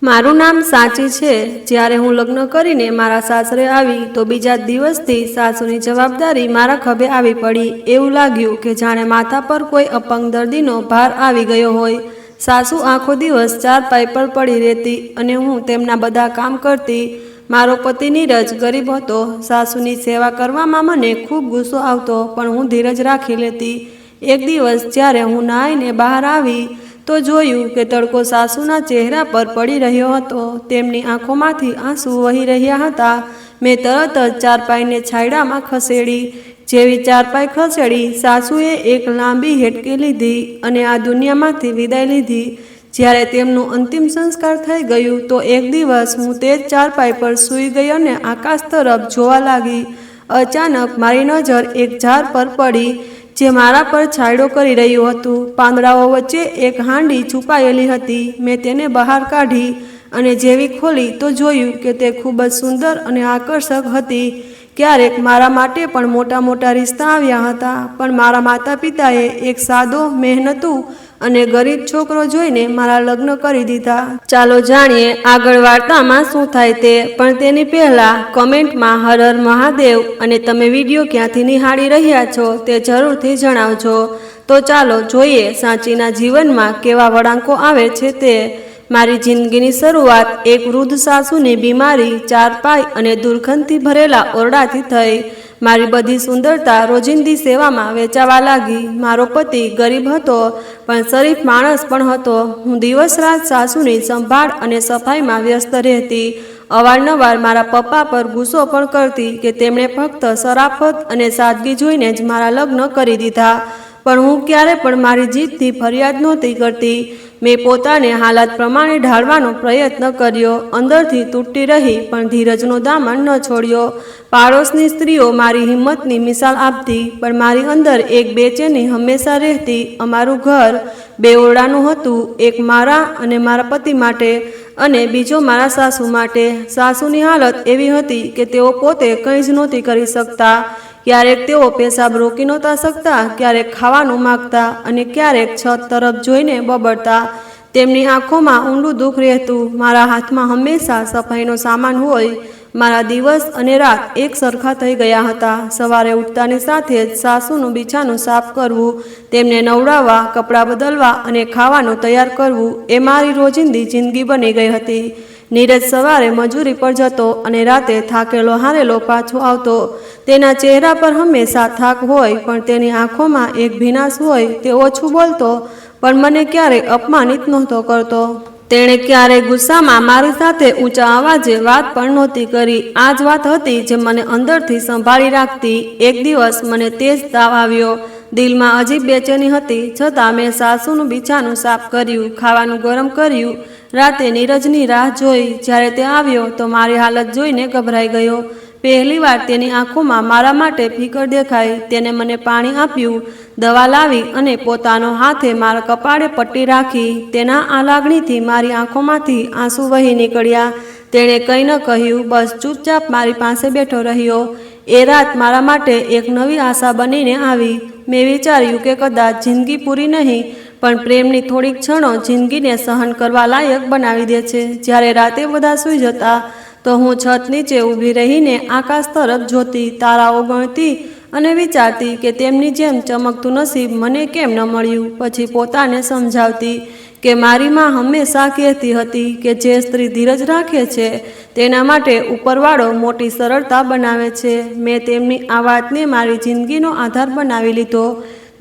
મારું નામ સાચી છે। જ્યારે હું લગ્ન કરીને મારા સાસરે આવી તો બીજા દિવસથી સાસુની જવાબદારી મારા ખભે આવી પડી। એવું લાગ્યું કે જાણે માથા પર કોઈ અપંગ દર્દીનો ભાર આવી ગયો હોય। સાસુ આખો દિવસ ચારપાઈ પર પડી રહેતી અને હું તેમના બધા કામ કરતી। મારો પતિ નીરજ ગરીબ હતો। સાસુની સેવા કરવામાં મને ખૂબ ગુસ્સો આવતો, પણ હું ધીરજ રાખી લેતી। એક દિવસ જ્યારે હું નાહીને બહાર આવી તો જોયું કે તડકો સાસુના ચહેરા પર પડી રહ્યો હતો। તેમની આંખોમાંથી આંસુ વહી રહ્યા હતા। મેં તરત જ ચારપાઈને છાંયડામાં ખસેડી। જેવી ચારપાઈ ખસેડી, સાસુએ એક લાંબી હેડકી લીધી અને આ દુનિયામાંથી વિદાય લીધી। જ્યારે તેમનું અંતિમ સંસ્કાર થઈ ગયું તો એક દિવસ હું તે જ ચારપાઈ પર સૂઈ ગઈ અને આકાશ તરફ જોવા લાગી। અચાનક મારી નજર એક ઝાડ પર પડી જે મારા પર છાંયડો કરી રહ્યું હતું। પાંદડાઓ વચ્ચે એક હાંડી છુપાયેલી હતી। મેં તેને બહાર કાઢી અને જેવી ખોલી તો જોયું કે તે ખૂબ જ સુંદર અને આકર્ષક હતી। ક્યારેક મારા માટે પણ મોટા મોટા રિશ્તા આવ્યા હતા, પણ મારા માતા પિતાએ એક સાદો, મહેનતુ અને ગરીબ છોકરો જોઈને મારા લગ્ન કરી દીધા। ચાલો જાણીએ આગળ વાર્તામાં શું થાય તે, પણ તેની પહેલા કમેન્ટમાં હર હર મહાદેવ અને તમે વિડીયો ક્યાંથી નિહાળી રહ્યા છો તે જરૂરથી જણાવજો। તો ચાલો જોઈએ સાચીના જીવનમાં કેવા વળાંકો આવે છે તે। મારી જિંદગીની શરૂઆત એક વૃદ્ધ સાસુની બીમારી, ચારપાઈ અને દુર્ગંધથી ભરેલા ઓરડાથી થઈ। મારી બધી સુંદરતા રોજિંદી સેવામાં વેચાવા લાગી। મારો પતિ ગરીબ હતો પણ શરીફ માણસ પણ હતો। હું દિવસ રાત સાસુની સંભાળ અને સફાઈમાં વ્યસ્ત રહેતી। અવારનવાર મારા પપ્પા પર ગુસ્સો પણ કરતી કે તેમણે ફક્ત શરાફત અને સાદગી જોઈને જ મારા લગ્ન કરી દીધા, પણ હું ક્યારે પણ મારી જીદથી ફરિયાદ નહોતી કરતી। મેં પોતાને હાલાત પ્રમાણે ઢાળવાનો પ્રયત્ન કર્યો, અંદરથી તૂટતી રહી પણ ધીરજનો દામન ન છોડ્યો। પાડોશની સ્ત્રીઓ મારી હિંમતની મિસાલ આપતી, પણ મારી અંદર એક બેચેની હંમેશા રહેતી। અમારું ઘર બે ઓરડાનું હતું, એક મારા અને મારા પતિ માટે અને બીજો મારા સાસુ માટે। સાસુની હાલત એવી હતી કે તેઓ પોતે કંઈ જ નહોતી કરી શકતા। ક્યારેક તેઓ પેશાબ રોકી નહોતા શકતા, ક્યારેક ખાવાનું માગતા અને ક્યારેક છત તરફ જોઈને બબડતા। તેમની આંખોમાં ઊંડું દુઃખ રહેતું। મારા હાથમાં હંમેશા સફાઈનો સામાન હોય। મારા દિવસ અને રાત એક સરખા થઈ ગયા હતા। સવારે ઉઠતાની સાથે જ સાસુનું બિછાનું સાફ કરવું, તેમને નવડાવવા, કપડાં બદલવા અને ખાવાનું તૈયાર કરવું એ મારી રોજિંદી જિંદગી બની ગઈ હતી। નીરજ સવારે મજૂરી પર જતો અને રાતે થાકેલો હારેલો પાછો આવતો। તેના ચહેરા પર હંમેશા થાક હોય, પણ તેની આંખોમાં એક ભીનાશ હોય। તે ઓછું બોલતો પણ મને ક્યારેય અપમાનિત નહોતો કરતો। તેણે ક્યારેય ગુસ્સામાં મારી સાથે ઊંચા અવાજે વાત પણ નહોતી કરી। આ જ વાત હતી જે મને અંદરથી સંભાળી રાખતી। એક દિવસ મને તેજ તાવ આવ્યો। દિલમાં અજીબ બેચેની હતી, છતાં મેં સાસુનું બિછાનું સાફ કર્યું, ખાવાનું ગરમ કર્યું, રાતે નીરજની રાહ જોઈ। જ્યારે તે આવ્યો તો મારી હાલત જોઈને ગભરાઈ ગયો। પહેલીવાર તેની આંખોમાં મારા માટે ફિકર દેખાઈ। તેને મને પાણી આપ્યું, દવા લાવી અને પોતાનો હાથે મારા કપાળે પટ્ટી રાખી। તેના આ લાગણીથી મારી આંખોમાંથી આંસુ વહી નીકળ્યા। તેણે કંઈ ન કહ્યું, બસ ચૂપચાપ મારી પાસે બેઠો રહ્યો। એ રાત મારા માટે એક નવી આશા બનીને આવી। મેં વિચાર્યું કે કદાચ જિંદગી પૂરી નહીં, પણ પ્રેમની થોડીક ક્ષણો જિંદગીને સહન કરવા લાયક બનાવી દે છે। જ્યારે રાતે બધા સૂઈ જતા તો હું છત નીચે ઊભી રહીને આકાશ તરફ જોતી, તારાઓ ગણતી અને વિચારતી કે તેમની જેમ ચમકતું નસીબ મને કેમ ન મળ્યું। પછી પોતાને સમજાવતી કે મારી માં હંમેશા કહેતી હતી કે જે સ્ત્રી ધીરજ રાખે છે તેના માટે ઉપરવાળો મોટી સરળતા બનાવે છે। મેં તેમની આ વાતને મારી જિંદગીનો આધાર બનાવી લીધો।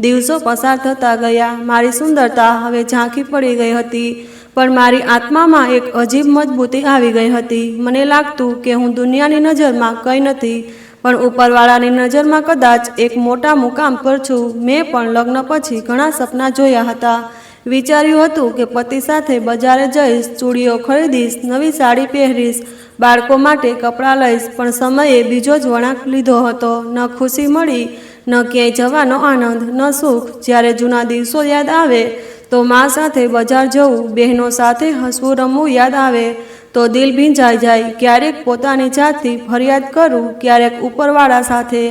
દિવસો પસાર થતા ગયા। મારી સુંદરતા હવે ઝાંખી પડી ગઈ હતી, પણ મારી આત્મામાં એક અજીબ મજબૂતી આવી ગઈ હતી। મને લાગતું કે હું દુનિયાની નજરમાં કંઈ નથી, પણ ઉપરવાળાની નજરમાં કદાચ એક મોટા મુકામ પર છું। મેં પણ લગ્ન પછી ઘણા સપના જોયા હતા। વિચાર્યું હતું કે પતિ સાથે બજારે જઈશ, ચૂડીઓ ખરીદીશ, નવી સાડી પહેરીશ, બાળકો માટે કપડાં લઈશ, પણ સમયે બીજો જ વળાંક લીધો હતો। ન ખુશી મળી, ન ક્યાંય જવાનો આનંદ, ન સુખ। જ્યારે જૂના દિવસો યાદ આવે તો મા સાથે બજાર જવું, બહેનો સાથે હસવું રમવું યાદ આવે તો દિલ ભીંજાઈ જાય। ક્યારેક પોતાની જાતથી ફરિયાદ કરું, ક્યારેક ઉપરવાળા સાથે।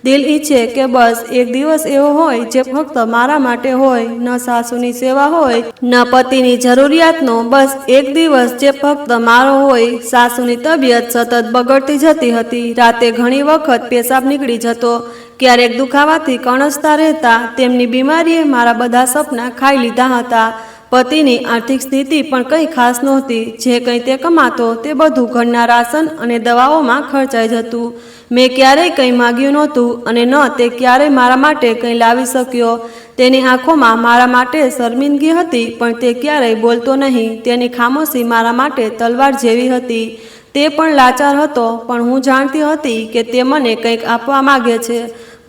દિલ ઈચ્છે કે બસ એક દિવસ એવો હોય જે ફક્ત મારા માટે હોય, ન સાસુની સેવા હોય, ન પતિની જરૂરિયાતનો, બસ એક દિવસ જે ફક્ત મારો હોય. સાસુની તબિયત સતત બગડતી જતી હતી. રાતે ઘણી વખત પેશાબ નીકળી જતો, ક્યારેક દુખાવાથી કણસતા રહેતા. તેમની બીમારીએ મારા બધા સપના ખાઈ લીધા હતા. પતિની આર્થિક સ્થિતિ પણ કંઈ ખાસ નહોતી. જે કંઈ તે કમાતો તે બધું ઘરના રાશન અને દવાઓમાં ખર્ચાઈ જતું. મેં ક્યારેય કંઈ માગ્યું નહોતું અને ન તે ક્યારેય મારા માટે કંઈ લાવી શક્યો. તેની આંખોમાં મારા માટે શર્મિંદગી હતી, પણ તે ક્યારેય બોલતો નહીં. તેની ખામોશી મારા માટે તલવાર જેવી હતી. તે પણ લાચાર હતો, પણ હું જાણતી હતી કે તે મને કંઈક આપવા માગે છે.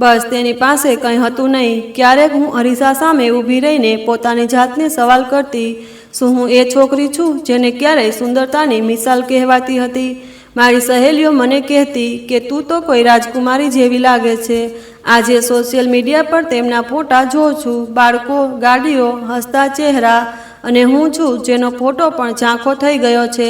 બસ તેની પાસે કંઈ હતું નહીં. ક્યારેક હું અરીસા સામે ઊભી રહીને પોતાની જાતને સવાલ કરતી, શું હું એ છોકરી છું જેને ક્યારેય સુંદરતાની મિસાલ કહેવાતી હતી? મારી સહેલીઓ મને કહેતી કે તું તો કોઈ રાજકુમારી જેવી લાગે છે. આજે સોશિયલ મીડિયા પર તેમના ફોટા જોઉં છું, બાળકો, ગાડીઓ, હસતા ચહેરા, અને હું છું જેનો ફોટો પણ ઝાંખો થઈ ગયો છે.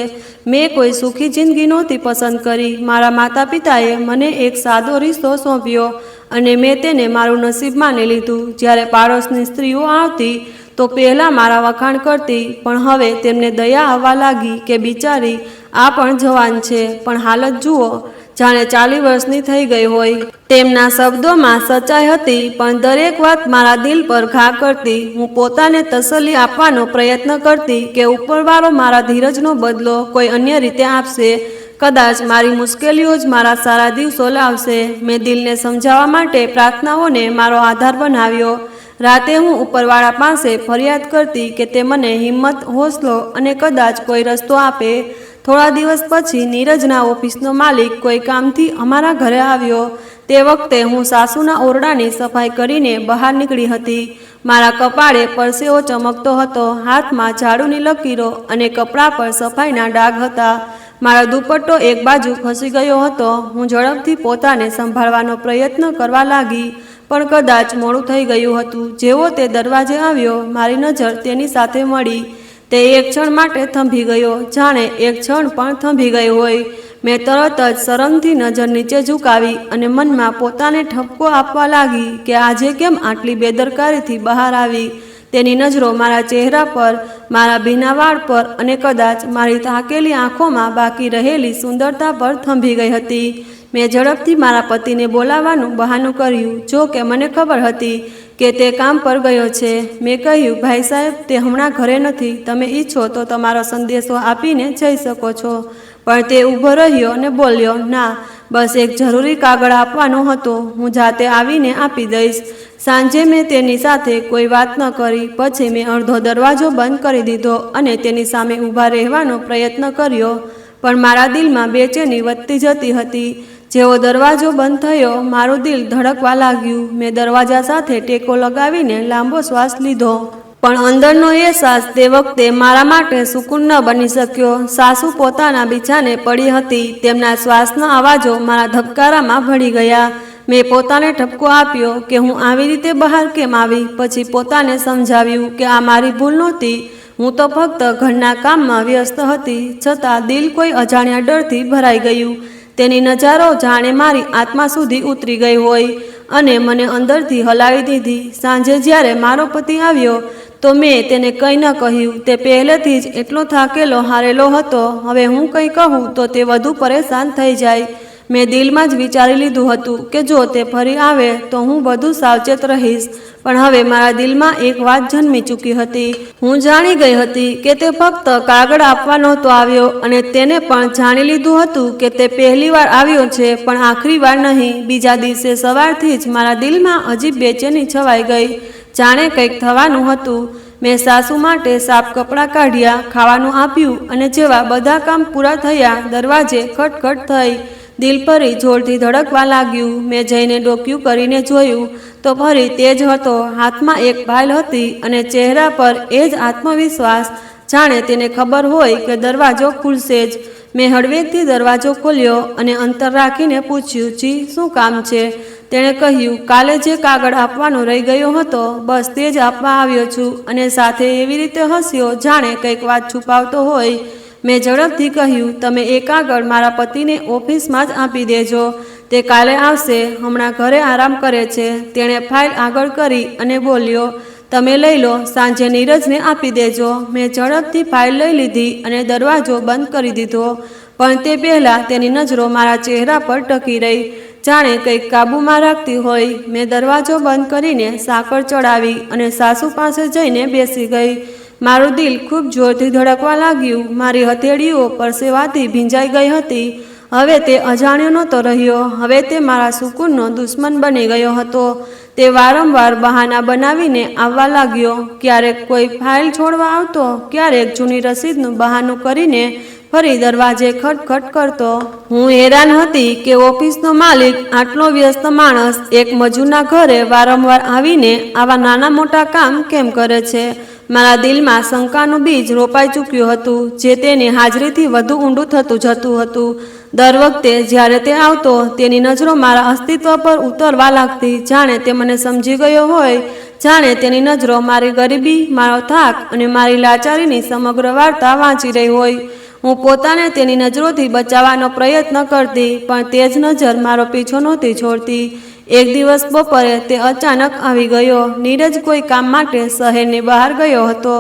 મેં કોઈ સુખી જિંદગી નહોતી પસંદ કરી. મારા માતા પિતાએ મને એક સાદો રિશ્તો સોંપ્યો અને મેં તેને મારું નસીબ માની લીધું. જ્યારે પાડોશની સ્ત્રીઓ આવતી તો પહેલાં મારા વખાણ કરતી, પણ હવે તેમને દયા આવવા લાગી કે બિચારી આ પણ જવાન છે, પણ હાલત જુઓ, જાણે 40 વર્ષની થઈ ગઈ હોય. તેમના શબ્દોમાં સચ્ચાઈ હતી, પણ દરેક વાત મારા દિલ પર ઘા કરતી. હું પોતાને તસલ્લી આપવાનો પ્રયત્ન કરતી કે ઉપરવાળો મારા ધીરજનો બદલો કોઈ અન્ય રીતે આપશે. કદાચ મારી મુશ્કેલીઓ જ મારા સારા દિવસો લાવશે. મેં દિલને સમજાવવા માટે પ્રાર્થનાઓને મારો આધાર બનાવ્યો. રાતે હું ઉપરવાળા પાસે ફરિયાદ કરતી કે તે મને હિંમત, હોંસલો અને કદાચ કોઈ રસ્તો આપે. થોડા દિવસ પછી નીરજના ઓફિસનો માલિક કોઈ કામથી અમારા ઘરે આવ્યો. તે વખતે હું સાસુના ઓરડાની સફાઈ કરીને બહાર નીકળી હતી. મારા કપાળે પરસેવો ચમકતો હતો, હાથમાં ઝાડુની લકીરો અને કપડાં પર સફાઈના ડાઘ હતા. મારો દુપટ્ટો એક બાજુ ખસી ગયો હતો. હું ઝડપથી પોતાને સંભાળવાનો પ્રયત્ન કરવા લાગી, પણ કદાચ મોડું થઈ ગયું હતું. જેવો તે દરવાજે આવ્યો, મારી નજર તેની સાથે મળી. તે એક ક્ષણ માટે થંભી ગયો, જાણે એક ક્ષણ પણ થંભી ગયો હોય. મેં તરત જ શરમથી નજર નીચે ઝુકાવી અને મનમાં પોતાને ઠપકો આપવા લાગી કે આજે કેમ આટલી બેદરકારીથી બહાર આવી. તેની નજરો મારા ચહેરા પર, મારા ભીના વાળ પર અને કદાચ મારી થાકેલી આંખોમાં બાકી રહેલી સુંદરતા પર થંભી ગઈ હતી. મેં ઝડપથી મારા પતિને બોલાવવાનું બહાનું કર્યું, જો કે મને ખબર હતી કે તે કામ પર ગયો છે. મેં કહ્યું, ભાઈ સાહેબ, તે હમણાં ઘરે નથી. તમે ઈચ્છો તો તમારો સંદેશો આપીને જઈ શકો છો. પણ તે ઊભો રહ્યો અને બોલ્યો, ના, બસ એક જરૂરી કાગળ આપવાનો હતો. હું જાતે આવીને આપી દઈશ. સાંજે મેં તેની સાથે કોઈ વાત ન કરી. પછી મેં અડધો દરવાજો બંધ કરી દીધો અને તેની સામે ઊભા રહેવાનો પ્રયત્ન કર્યો, પણ મારા દિલમાં બેચેની વધતી જતી હતી. જેવો દરવાજો બંધ થયો, મારું દિલ ધડકવા લાગ્યું. મેં દરવાજા સાથે ટેકો લગાવીને લાંબો શ્વાસ લીધો, પણ અંદરનો અહેસાસ તે વખતે મારા માટે સુકૂન ન બની શક્યો. સાસુ પોતાના બિછાને પડી હતી. તેમના શ્વાસના અવાજો મારા ધબકારામાં ભળી ગયા. મેં પોતાને ઠપકો આપ્યો કે હું આવી રીતે બહાર કેમ આવી. પછી પોતાને સમજાવ્યું કે આ મારી ભૂલ નહોતી. હું તો ફક્ત ઘરના કામમાં વ્યસ્ત હતી. છતાં દિલ કોઈ અજાણ્યા ડરથી ભરાઈ ગયું. તેની નજારો જાણે મારી આત્મા સુધી ઉતરી ગઈ હોય અને મને અંદરથી હલાવી દીધી. સાંજે જ્યારે મારો પતિ આવ્યો તો મેં તેને કંઈ ન કહ્યું. તે પહેલેથી જ એટલો થાકેલો હારેલો હતો. હવે હું કંઈ કહું તો તે વધુ પરેશાન થઈ જાય. મેં દિલમાં જ વિચારી લીધું હતું કે જો તે ફરી આવે તો હું વધુ સાવચેત રહીશ. પણ હવે મારા દિલમાં એક વાત જન્મી ચૂકી હતી. હું જાણી ગઈ હતી કે તે ફક્ત કાગળ આપવા નહોતો આવ્યો, અને તેને પણ જાણી લીધું હતું કે તે પહેલી વાર આવ્યો છે, પણ આખરી વાર નહીં. બીજા દિવસે સવારથી જ મારા દિલમાં અજીબ બેચેની છવાઈ ગઈ, જાણે કંઈક થવાનું હતું. મેં સાસુ માટે સાફ કપડાં કાઢ્યા, ખાવાનું આપ્યું અને જેવા બધા કામ પૂરા થયા, દરવાજે ખટખટ થઈ. દિલ ફરી જોરથી ધડકવા લાગ્યું. મેં જઈને ડોક્યું કરીને જોયું તો ફરી તે જ હતો. હાથમાં એક ફાઇલ હતી અને ચહેરા પર એ જ આત્મવિશ્વાસ, જાણે તેને ખબર હોય કે દરવાજો ખુલશે જ. મેં હળવેકથી દરવાજો ખોલ્યો અને અંતર રાખીને પૂછ્યું, જી, શું કામ છે? તેણે કહ્યું, કાલે જે કાગળ આપવાનો રહી ગયો હતો, બસ તે જ આપવા આવ્યો છું. અને સાથે એવી રીતે હસ્યો જાણે કંઈક વાત છુપાવતો હોય. મેં ઝડપથી કહ્યું, તમે એ કાગળ મારા પતિને ઓફિસમાં જ આપી દેજો. તે કાલે આવશે, હમણાં ઘરે આરામ કરે છે. તેણે ફાઇલ આગળ કરી અને બોલ્યો, તમે લઈ લો, સાંજે નીરજને આપી દેજો. મેં ઝડપથી ફાઇલ લઈ લીધી અને દરવાજો બંધ કરી દીધો. પણ તે પહેલાં તેની નજરો મારા ચહેરા પર ટકી રહી, જાણે કંઈક કાબૂમાં રાખતી હોય. મેં દરવાજો બંધ કરીને સાકળ ચડાવી અને સાસુ પાસે જઈને બેસી ગઈ. મારું દિલ ખૂબ જોરથી ધડકવા લાગ્યું. મારી હથેળીઓ પરસેવાથી ભીંજાઈ ગઈ હતી. હવે તે અજાણ્યો નહોતો રહ્યો, હવે તે મારા સુકૂનનો દુશ્મન બની ગયો હતો. તે વારંવાર બહાના બનાવીને આવવા લાગ્યો. ક્યારેક કોઈ ફાઇલ છોડવા આવતો, ક્યારેક જૂની રસીદનું બહાનું કરીને ફરી દરવાજે ખટખટ કરતો. હું હેરાન હતી કે ઓફિસનો માલિક, આટલો વ્યસ્ત માણસ, એક મજૂરના ઘરે વારંવાર આવીને આવા નાના મોટા કામ કેમ કરે છે. મારા દિલમાં શંકાનું બીજ રોપાઈ ચૂક્યું હતું, જે તેની હાજરીથી વધુ ઊંડું થતું જતું હતું. દર વખતે જ્યારે તે આવતો, તેની નજરો મારા અસ્તિત્વ પર ઉતરવા લાગતી, જાણે તે મને સમજી ગયો હોય, જાણે તેની નજરો મારી ગરીબી, મારો થાક અને મારી લાચારીની સમગ્ર વાર્તા વાંચી રહી હોય. હું પોતાને તેની નજરોથી બચાવવાનો પ્રયત્ન કરતી, પણ તે જ નજર મારો પીછો નહોતી છોડતી. એક દિવસ બપોરે તે અચાનક આવી ગયો. નીરજ કોઈ કામ માટે શહેરની બહાર ગયો હતો.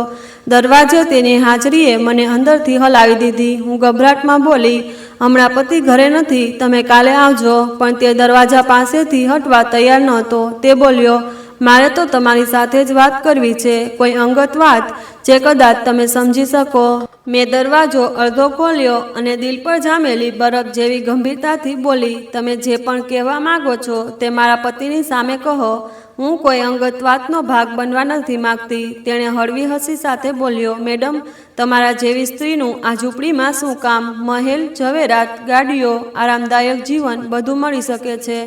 દરવાજે તેની હાજરીએ મને અંદરથી હલાવી દીધી. હું ગભરાટમાં બોલી, હમણાં પતિ ઘરે નથી, તમે કાલે આવજો. પણ તે દરવાજા પાસેથી હટવા તૈયાર નહોતો. તે બોલ્યો, મારે તો તમારી સાથે જ વાત કરવી છે, કોઈ અંગત વાત જે કદાચ તમે સમજી શકો. મેં દરવાજો અડધો ખોલ્યો અને દિલ પર જામેલી બરફ જેવી ગંભીરતાથી બોલી, તમે જે પણ કહેવા માંગો છો તે મારા પતિની સામે કહો. હું કોઈ અંગત વાતનો ભાગ બનવા નથી માગતી. તેણે હળવી હસી સાથે બોલ્યો, મેડમ, તમારા જેવી સ્ત્રીનું આ ઝૂંપડીમાં શું કામ? મહેલ, ઝવેરાત, ગાડીઓ, આરામદાયક જીવન બધું મળી શકે છે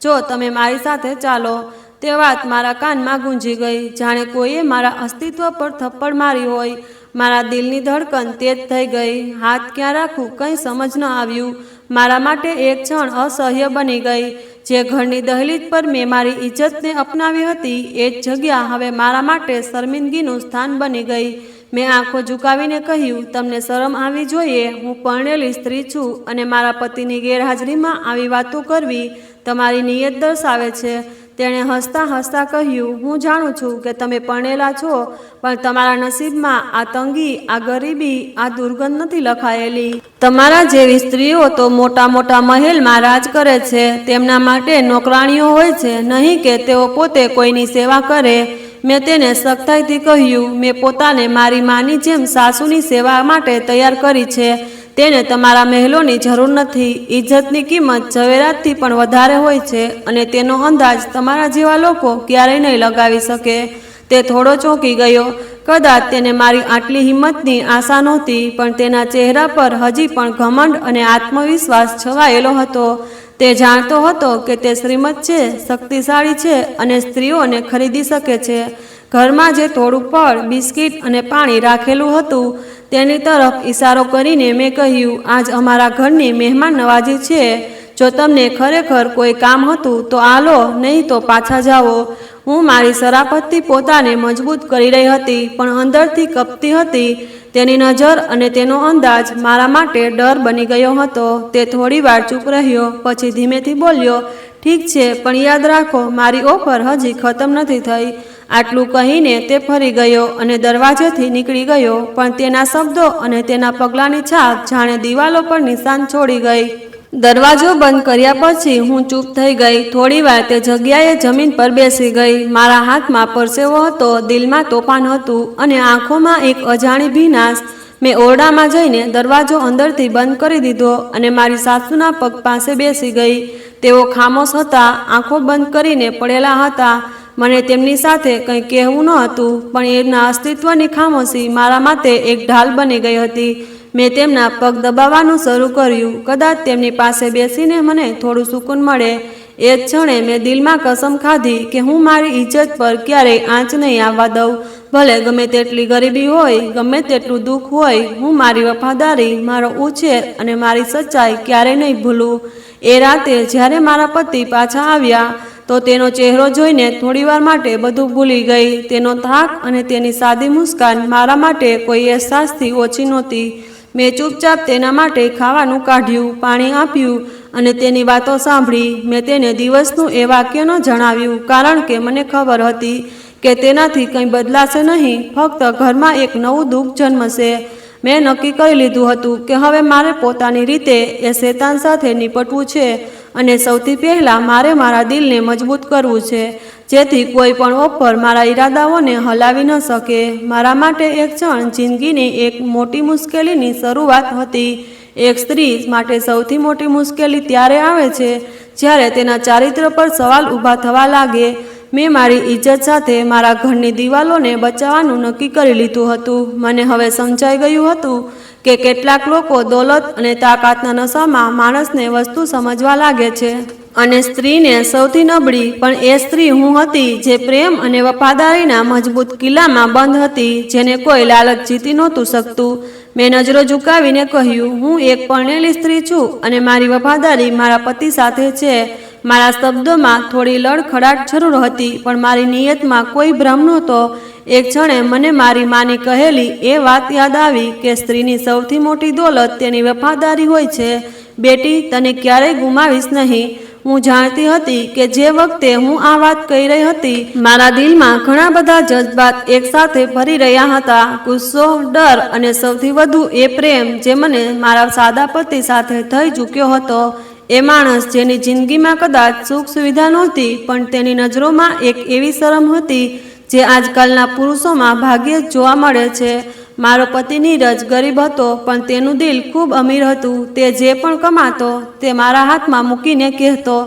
જો તમે મારી સાથે ચાલો. તે વાત મારા કાનમાં ગૂંજી ગઈ, જાણે કોઈએ મારા અસ્તિત્વ પર થપ્પડ મારી હોય. મારા દિલની ધડકન તેજ થઈ ગઈ. હાથ ક્યાં રાખું કંઈ સમજ ન આવ્યું. મારા માટે એક ક્ષણ અસહ્ય બની ગઈ. જે ઘરની દહલીજ પર મેં મારી ઇજ્જતને અપનાવી હતી, એ જ જગ્યા હવે મારા માટે શર્મિંદગીનું સ્થાન બની ગઈ. મેં આંખો ઝુકાવીને કહ્યું, તમને શરમ આવવી જોઈએ. હું પરણેલી સ્ત્રી છું અને મારા પતિની ગેરહાજરીમાં આવી વાતો કરવી તમારી નિયત દર્શાવે છે. તેણે હસતા હસતા કહ્યું, હું જાણું છું કે તમે પરણેલા છો, પણ તમારા નસીબમાં આ તંગી, આ ગરીબી, આ દુર્ગંધ નથી લખાયેલી. તમારા જેવી સ્ત્રીઓ તો મોટા મોટા મહેલમાં રાજ કરે છે. તેમના માટે નોકરાણીઓ હોય છે, નહીં કે તેઓ પોતે કોઈની સેવા કરે. મેં તેને સખ્તાઈથી કહ્યું, મેં પોતાને મારી માની જેમ સાસુની સેવા માટે તૈયાર કરી છે. તેને તમારા મહેલોની જરૂર નથી. ઇજ્જતની કિંમત ઝવેરાતથી પણ વધારે હોય છે અને તેનો અંદાજ તમારા જેવા લોકો ક્યારેય નહીં લગાવી શકે. તે થોડો ચોંકી ગયો. કદાચ તેને મારી આટલી હિંમતની આશા નહોતી, પણ તેના ચહેરા પર હજી પણ ઘમંડ અને આત્મવિશ્વાસ છવાયેલો હતો. તે જાણતો હતો કે તે શ્રીમંત છે, શક્તિશાળી છે અને સ્ત્રીઓને ખરીદી શકે છે. ઘરમાં જે થોડું ફળ, બિસ્કિટ અને પાણી રાખેલું હતું, તેની તરફ ઈશારો કરીને મેં કહ્યું, આજ અમારા ઘરની મહેમાન નવાજી છે. જો તમને ખરેખર કોઈ કામ હતું તો આ લો, નહીં તો પાછા જાઓ. હું મારી શરાફતથી પોતાને મજબૂત કરી રહી હતી, પણ અંદરથી કપતી હતી. તેની નજર અને તેનો અંદાજ મારા માટે ડર બની ગયો હતો. તે થોડી વાર ચૂપ રહ્યો, પછી ધીમેથી બોલ્યો, ઠીક છે, પણ યાદ રાખો, મારી ઓફર હજી ખતમ નથી થઈ. આટલું કહીને તે ફરી ગયો અને દરવાજેથી નીકળી ગયો, પણ તેના શબ્દો અને તેના પગલાંની છાપ જાણે દિવાલો પર નિશાન છોડી ગઈ. દરવાજો બંધ કર્યા પછી હું ચૂપ થઈ ગઈ. થોડીવાર તે જગ્યાએ જમીન પર બેસી ગઈ. મારા હાથમાં પરસેવો હતો, દિલમાં તોફાન હતું અને આંખોમાં એક અજાણી ભીનાશ. મેં ઓરડામાં જઈને દરવાજો અંદરથી બંધ કરી દીધો અને મારી સાસુના પગ પાસે બેસી ગઈ. તેઓ ખામોશ હતા, આંખો બંધ કરીને પડેલા હતા. મને તેમની સાથે કંઈ કહેવું ન હતું, પણ એમના અસ્તિત્વની ખામોશી મારા માટે એક ઢાલ બની ગઈ હતી. મેં તેમના પગ દબાવવાનું શરૂ કર્યું. કદાચ તેમની પાસે બેસીને મને થોડું સુકૂન મળે. એ જ ક્ષણે મેં દિલમાં કસમ ખાધી કે હું મારી ઇજ્જત પર ક્યારેય આંચ નહીં આવવા દઉં. ભલે ગમે તેટલી ગરીબી હોય, ગમે તેટલું દુઃખ હોય, હું મારી વફાદારી, મારો ઉછેર અને મારી સચ્ચાઈ ક્યારેય નહીં ભૂલું. એ રાતે જ્યારે મારા પતિ પાછા આવ્યા તો તેનો ચહેરો જોઈને થોડીવાર માટે બધું ભૂલી ગઈ. તેનો થાક અને તેની સાદી મુસ્કાન મારા માટે કોઈ અહેસાસથી ઓછી નહોતી. મેં ચૂપચાપ તેના માટે ખાવાનું કાઢ્યું, પાણી આપ્યું અને તેની વાતો સાંભળી. મેં તેને દિવસનું એ વાક્ય ન જણાવ્યું, કારણ કે મને ખબર હતી કે તેનાથી કંઈ બદલાશે નહીં, ફક્ત ઘરમાં એક નવું દુઃખ જન્મશે. મેં નક્કી કરી લીધું હતું કે હવે મારે પોતાની રીતે એ શેતાન સાથે નિપટવું છે, અને સૌથી પહેલાં મારે મારા દિલને મજબૂત કરવું છે, જેથી કોઈ પણ ઓફર મારા ઈરાદાઓને હલાવી ન શકે. મારા માટે એક ક્ષણ જિંદગીની એક મોટી મુશ્કેલીની શરૂઆત હતી. એક સ્ત્રી માટે સૌથી મોટી મુશ્કેલી ત્યારે આવે છે જ્યારે તેના ચારિત્ર પર સવાલ ઊભા થવા લાગે. મેં મારી ઇજ્જત સાથે મારા ઘરની દિવાલોને બચાવવાનું નક્કી કરી લીધું હતું. મને હવે સમજાઈ ગયું હતું કે કેટલાક લોકો દોલત અને તાકાતના નશામાં માણસને વસ્તુ સમજવા લાગે છે, અને સ્ત્રીને સૌથી નબળી પણ એ સ્ત્રી હું હતી જે પ્રેમ અને વફાદારીના મજબૂત કિલ્લામાં બંધ હતી, જેને કોઈ લાલચ જીતી નહોતું શકતું. મેં નજરો ઝુકાવીને કહ્યું, હું એક પરણેલી સ્ત્રી છું અને મારી વફાદારી મારા પતિ સાથે છે. મારા શબ્દોમાં થોડી લડખડાટ જરૂર હતી, પણ મારી નિયતમાં કોઈ ભ્રમ નહોતો. એક ક્ષણે મને મારી માની કહેલી એ વાત યાદ આવી કે સ્ત્રીની સૌથી મોટી દોલત તેની વફાદારી હોય છે. બેટી, તને ક્યારેય ગુમાવીશ નહીં. હું જાણતી હતી કે જે વખતે હું આ વાત કહી રહી હતી, મારા દિલમાં ઘણા બધા જજ્બાત એકસાથે ભરી રહ્યા હતા. ગુસ્સો, ડર અને સૌથી વધુ એ પ્રેમ જે મને મારા સાદા પતિ સાથે થઈ ચૂક્યો હતો. એ માણસ જેની જિંદગીમાં કદાચ સુખ સુવિધા નહોતી, પણ તેની નજરોમાં એક એવી શરમ હતી જે આજકાલના પુરુષોમાં ભાગ્યે જ જોવા મળે છે. મારો પતિ નીરજ ગરીબ હતો, પણ તેનું દિલ ખૂબ અમીર હતું. તે જે પણ કમાતો તે મારા હાથમાં મૂકીને કહેતો,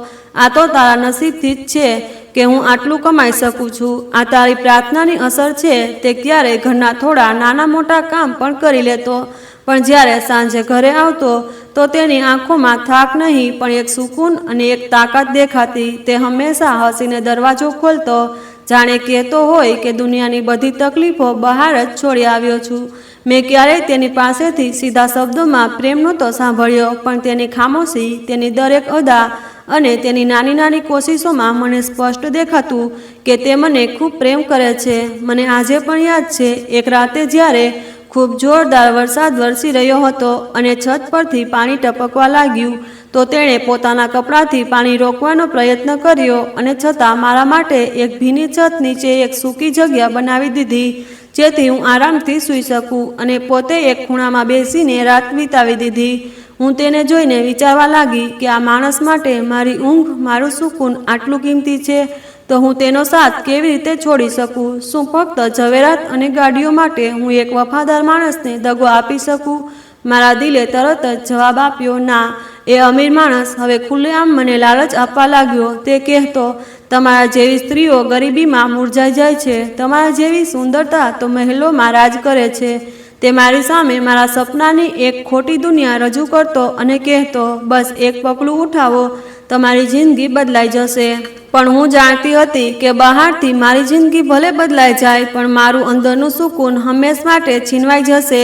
આ તો તારા નસીબથી જ છે કે હું આટલું કમાઈ શકું છું. આ તારી પ્રાર્થનાની અસર છે. તે ક્યારેય ઘરના થોડા નાના મોટા કામ પણ કરી લેતો, પણ જ્યારે સાંજે ઘરે આવતો તો તેની આંખોમાં થાક નહીં, પણ એક સુકૂન અને એક તાકાત દેખાતી. તે હંમેશા હસીને દરવાજો ખોલતો, જાણે કહેતો હોય કે દુનિયાની બધી તકલીફો બહાર જ છોડી આવ્યો છું. મેં ક્યારેય તેની પાસેથી સીધા શબ્દોમાં પ્રેમ નહોતો સાંભળ્યો, પણ તેની ખામોશી, તેની દરેક અદા અને તેની નાની નાની કોશિશોમાં મને સ્પષ્ટ દેખાતું કે તે મને ખૂબ પ્રેમ કરે છે. મને આજે પણ યાદ છે, એક રાતે જ્યારે ખૂબ જોરદાર વરસાદ વરસી રહ્યો હતો અને છત પરથી પાણી ટપકવા લાગ્યું, તો તેણે પોતાના કપડાથી પાણી રોકવાનો પ્રયત્ન કર્યો, અને છતાં મારા માટે એક ભીની છત નીચે એક સૂકી જગ્યા બનાવી દીધી, જેથી હું આરામથી સૂઈ શકું, અને પોતે એક ખૂણામાં બેસીને રાત વિતાવી દીધી. હું તેને જોઈને વિચારવા લાગી કે આ માણસ માટે મારી ઊંઘ, મારું સુકૂન આટલું કિંમતી છે, તો હું તેનો સાથ કેવી રીતે છોડી શકું? શું ફક્ત ઝવેરાત અને ગાડીઓ માટે હું એક વફાદાર માણસને દગો આપી શકું? મારા દિલે તરત જ જવાબ આપ્યો, ના. એ અમીર માણસ હવે ખુલ્લેઆમ મને લાલચ આપવા લાગ્યો. તે કહેતો, તમારા જેવી સ્ત્રીઓ ગરીબીમાં મૂરઝાઈ જાય છે, તમારા જેવી સુંદરતા તો મહેલોમાં રાજ કરે છે. તે મારી સામે મારા સપનાની એક ખોટી દુનિયા રજૂ કરતો અને કહેતો, બસ એક પગલું ઉઠાવો, તમારી જિંદગી બદલાઈ જશે. પણ હું જાણતી હતી કે બહારથી મારી જિંદગી ભલે બદલાઈ જાય, પણ મારું અંદરનું સુકૂન હંમેશ માટે છીનવાઈ જશે.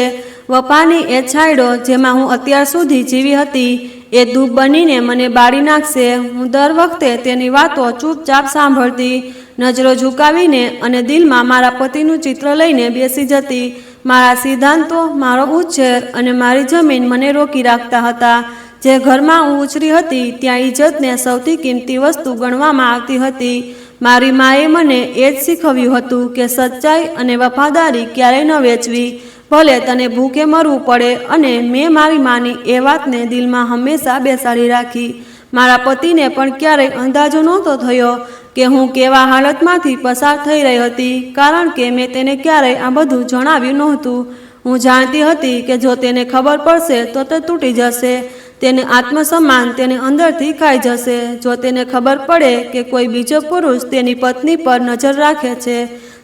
વફાની એ છાંયડો જેમાં હું અત્યાર સુધી જીવી હતી, એ ધૂપ બનીને મને બાળી નાખશે. હું દર વખતે તેની વાતો ચૂપચાપ સાંભળતી, નજરો ઝુકાવીને, અને દિલમાં મારા પતિનું ચિત્ર લઈને બેસી જતી. મારા સિદ્ધાંતો, મારો ઉછેર અને મારી જમીન મને રોકી રાખતા હતા. જે ઘરમાં હું ઉછરી હતી ત્યાં ઇજ્જતને સૌથી કિંમતી વસ્તુ ગણવામાં આવતી હતી. મારી માએ મને એ જ શીખવ્યું હતું કે સચ્ચાઈ અને વફાદારી ક્યારેય ન વેચવી, ભલે તને ભૂખે મરવું પડે. અને મેં મારી માની એ વાતને દિલમાં હંમેશા બેસાડી રાખી. મારા પતિને પણ ક્યારેય અંદાજો નહોતો થયો કે હું કેવા હાલતમાંથી પસાર થઈ રહી હતી, કારણ કે મેં તેને ક્યારેય આ બધું જણાવ્યું નહોતું. હું જાણતી હતી કે જો તેને ખબર પડશે તો તે તૂટી જશે, તેનું આત્મસન્માન તેને અંદરથી ખાઈ જશે. જો તેને ખબર પડે કે કોઈ બીજો પુરુષ તેની પત્ની પર નજર રાખે છે,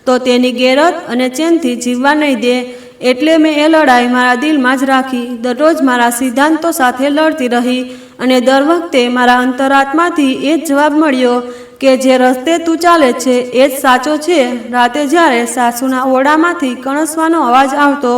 તો તેની ગેરત અને ચેનથી જીવવા નહીં દે. એટલે મેં એ લડાઈ મારા દિલમાં જ રાખી, દરરોજ મારા સિદ્ધાંતો સાથે લડતી રહી, અને દર વખતે મારા અંતરાત્માથી એ જ જવાબ મળ્યો કે જે રસ્તે તું ચાલે છે એ જ સાચો છે. રાતે જ્યારે સાસુના ઓરડામાંથી કણસવાનો અવાજ આવતો,